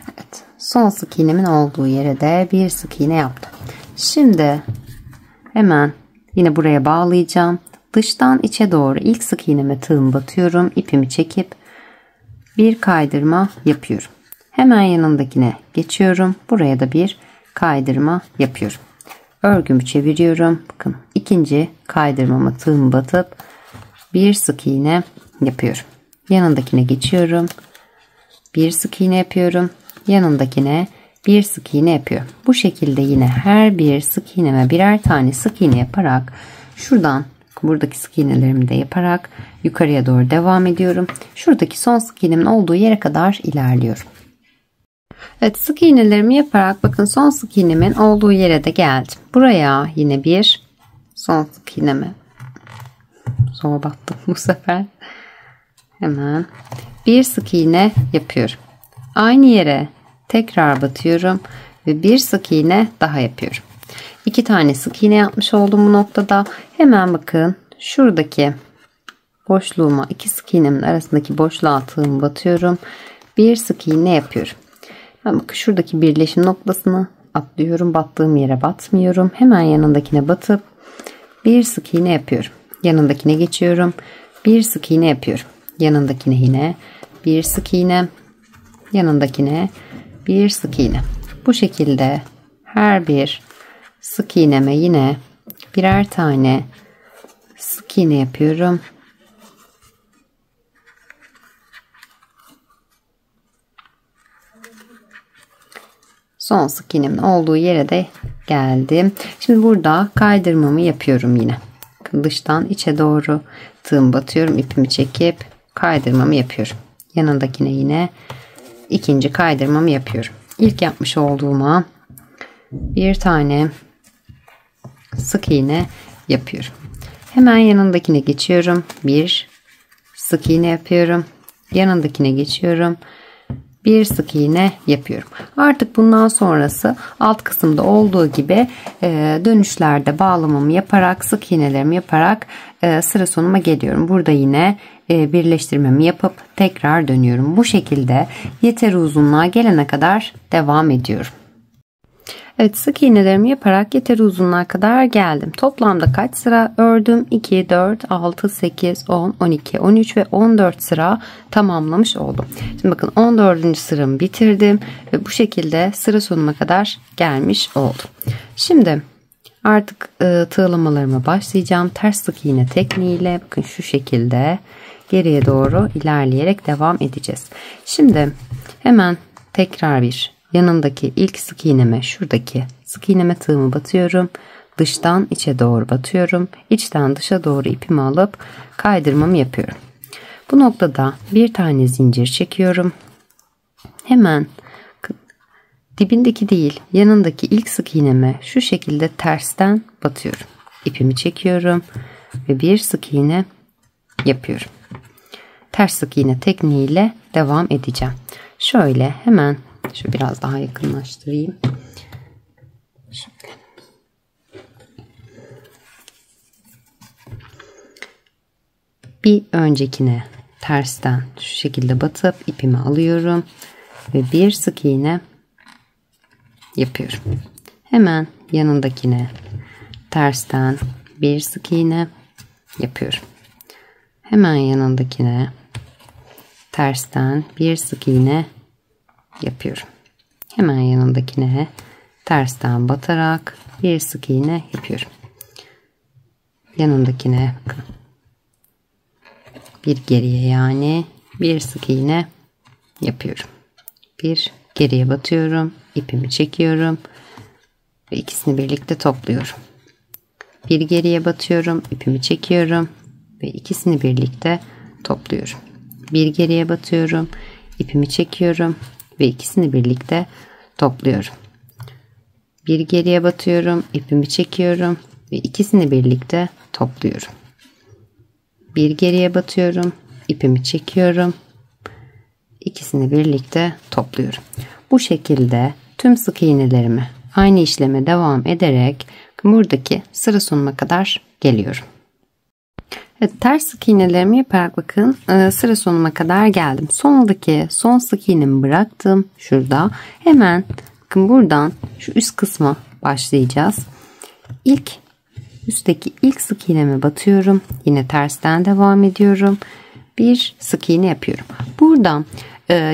Evet, son sık iğnemin olduğu yere de bir sık iğne yaptım. Şimdi hemen yine buraya bağlayacağım. Dıştan içe doğru ilk sık iğneme tığım batıyorum. İpimi çekip bir kaydırma yapıyorum. Hemen yanındakine geçiyorum. Buraya da bir kaydırma yapıyorum. Örgümü çeviriyorum. Bakın ikinci kaydırmama tığım batıp bir sık iğne yapıyorum. Yanındakine geçiyorum. Bir sık iğne yapıyorum. Yanındakine bir sık iğne yapıyorum. Bu şekilde yine her bir sık iğneme birer tane sık iğne yaparak şuradan buradaki sık iğnelerimi de yaparak yukarıya doğru devam ediyorum. Şuradaki son sık iğnemin olduğu yere kadar ilerliyorum. Evet, sık iğnelerimi yaparak bakın son sık iğnemin olduğu yere de geldim. Buraya yine bir son sık iğneme zor battım bu sefer. Hemen bir sık iğne yapıyorum. Aynı yere tekrar batıyorum ve bir sık iğne daha yapıyorum. 2 tane sık iğne yapmış oldum bu noktada. Hemen bakın şuradaki boşluğuma 2 sık iğnemin arasındaki boşluğa tığımı batıyorum. Bir sık iğne yapıyorum. Ben bakın şuradaki birleşim noktasını atlıyorum. Battığım yere batmıyorum. Hemen yanındakine batıp bir sık iğne yapıyorum. Yanındakine geçiyorum. Bir sık iğne yapıyorum. Yanındakine yine bir sık iğne. Yanındakine bir sık iğne. Bu şekilde her bir sık iğneme yine birer tane sık iğne yapıyorum. Son sık iğnemin olduğu yere de geldim. Şimdi burada kaydırmamı yapıyorum yine. Dıştan içe doğru tığım batıyorum. İpimi çekip kaydırmamı yapıyorum. Yanındakine yine ikinci kaydırmamı yapıyorum. İlk yapmış olduğuma bir tane sık iğne yapıyorum. Hemen yanındakine geçiyorum. Bir sık iğne yapıyorum. Yanındakine geçiyorum. Bir sık iğne yapıyorum. Artık bundan sonrası alt kısımda olduğu gibi dönüşlerde bağlamamı yaparak, sık iğnelerimi yaparak sıra sonuma geliyorum. Burada yine birleştirmemi yapıp tekrar dönüyorum. Bu şekilde yeteri uzunluğa gelene kadar devam ediyorum. Evet, sık iğnelerimi yaparak yeteri uzunluğa kadar geldim. Toplamda kaç sıra ördüm? 2, 4, 6, 8, 10, 12, 13 ve 14 sıra tamamlamış oldum. Şimdi bakın 14. sıramı bitirdim ve bu şekilde sıra sonuna kadar gelmiş oldum. Şimdi artık tığlamalarıma başlayacağım. Ters sık iğne tekniğiyle bakın şu şekilde geriye doğru ilerleyerek devam edeceğiz. Şimdi hemen tekrar bir yanındaki ilk sık iğneme, şuradaki sık iğneme tığımı batıyorum. Dıştan içe doğru batıyorum. İçten dışa doğru ipimi alıp kaydırmamı yapıyorum. Bu noktada bir tane zincir çekiyorum. Hemen dibindeki değil, yanındaki ilk sık iğneme şu şekilde tersten batıyorum. İpimi çekiyorum ve bir sık iğne yapıyorum. Ters sık iğne tekniğiyle devam edeceğim. Şöyle hemen şu biraz daha yakınlaştırayım. Şöyle. Bir öncekine tersten şu şekilde batıp ipimi alıyorum ve bir sık iğne yapıyorum. Hemen yanındakine tersten bir sık iğne yapıyorum. Hemen yanındakine tersten bir sık iğne yapıyorum. Hemen yanındakine tersten batarak bir sık iğne yapıyorum. Yanındakine bakın. Bir geriye yani bir sık iğne yapıyorum. Bir geriye batıyorum. İpimi çekiyorum. Ve ikisini birlikte topluyorum. Bir geriye batıyorum. İpimi çekiyorum. Ve ikisini birlikte topluyorum. Bir geriye batıyorum. İpimi çekiyorum. Ve ikisini birlikte topluyorum. Bir geriye batıyorum. İpimi çekiyorum. Ve ikisini birlikte topluyorum. Bir geriye batıyorum. İpimi çekiyorum. İkisini birlikte topluyorum. Bu şekilde tüm sık iğnelerimi aynı işleme devam ederek buradaki sıra sonuna kadar geliyorum. Evet, ters sık iğnelerimi yaparak bakın sıra sonuna kadar geldim. Sondaki son sık iğnemi bıraktım. Şurada hemen bakın buradan şu üst kısma başlayacağız. Üstteki ilk sık iğneme batıyorum. Yine tersten devam ediyorum. Bir sık iğne yapıyorum. Buradan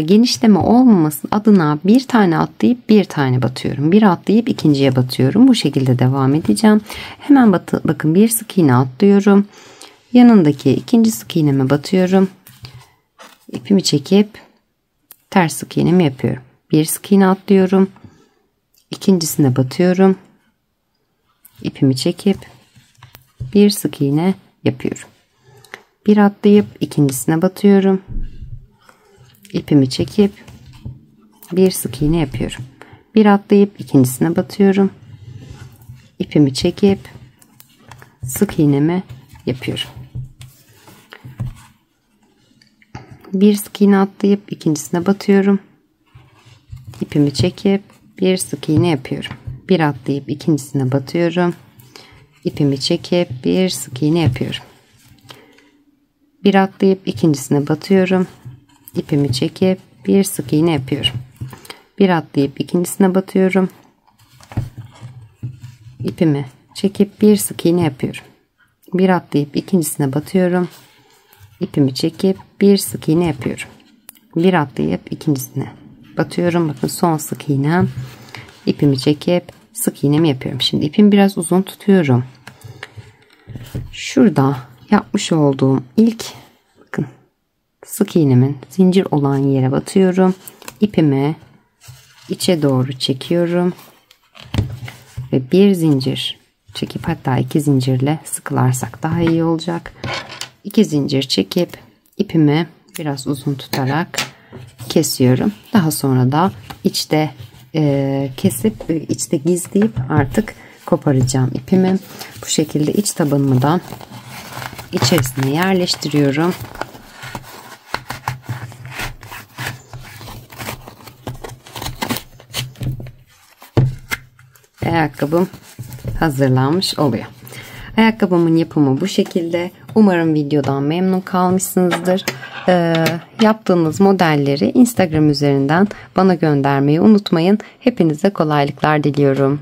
genişleme olmaması adına bir tane atlayıp bir tane batıyorum. Bir atlayıp ikinciye batıyorum. Bu şekilde devam edeceğim. Hemen bakın bir sık iğne atlıyorum. Yanındaki ikinci sık iğneme batıyorum. İpimi çekip ters sık iğnemi yapıyorum. Bir sık iğne atlıyorum. İkincisine batıyorum. İpimi çekip bir sık iğne yapıyorum. Bir atlayıp ikincisine batıyorum. İpimi çekip bir sık iğne yapıyorum. Bir atlayıp ikincisine batıyorum. İpimi çekip sık iğnemi yapıyorum. Bir sık iğne atlayıp ikincisine batıyorum. İpimi çekip bir sık iğne yapıyorum. Bir atlayıp ikincisine batıyorum. İpimi çekip bir sık iğne yapıyorum. Bir atlayıp ikincisine batıyorum. İpimi çekip bir sık iğne yapıyorum. Bir atlayıp ikincisine batıyorum. İpimi çekip bir sık iğne yapıyorum. Bir atlayıp ikincisine batıyorum. İpimi çekip bir sık iğne yapıyorum. Bir atlayıp ikincisine batıyorum. Bakın son sık iğnem. İpimi çekip sık iğnemi yapıyorum. Şimdi ipimi biraz uzun tutuyorum. Şurada yapmış olduğum ilk bakın sık iğnemin zincir olan yere batıyorum. İpimi içe doğru çekiyorum. Ve bir zincir çekip hatta iki zincirle sıkılarsak daha iyi olacak. İki zincir çekip ipimi biraz uzun tutarak kesiyorum. Daha sonra da içte kesip içte gizleyip artık koparacağım ipimi. Bu şekilde iç tabanımı da içerisine yerleştiriyorum. ayakkabım hazırlanmış oluyor. Ayakkabımın yapımı bu şekilde. Umarım videodan memnun kalmışsınızdır. Yaptığınız modelleri Instagram üzerinden bana göndermeyi unutmayın. Hepinize kolaylıklar diliyorum.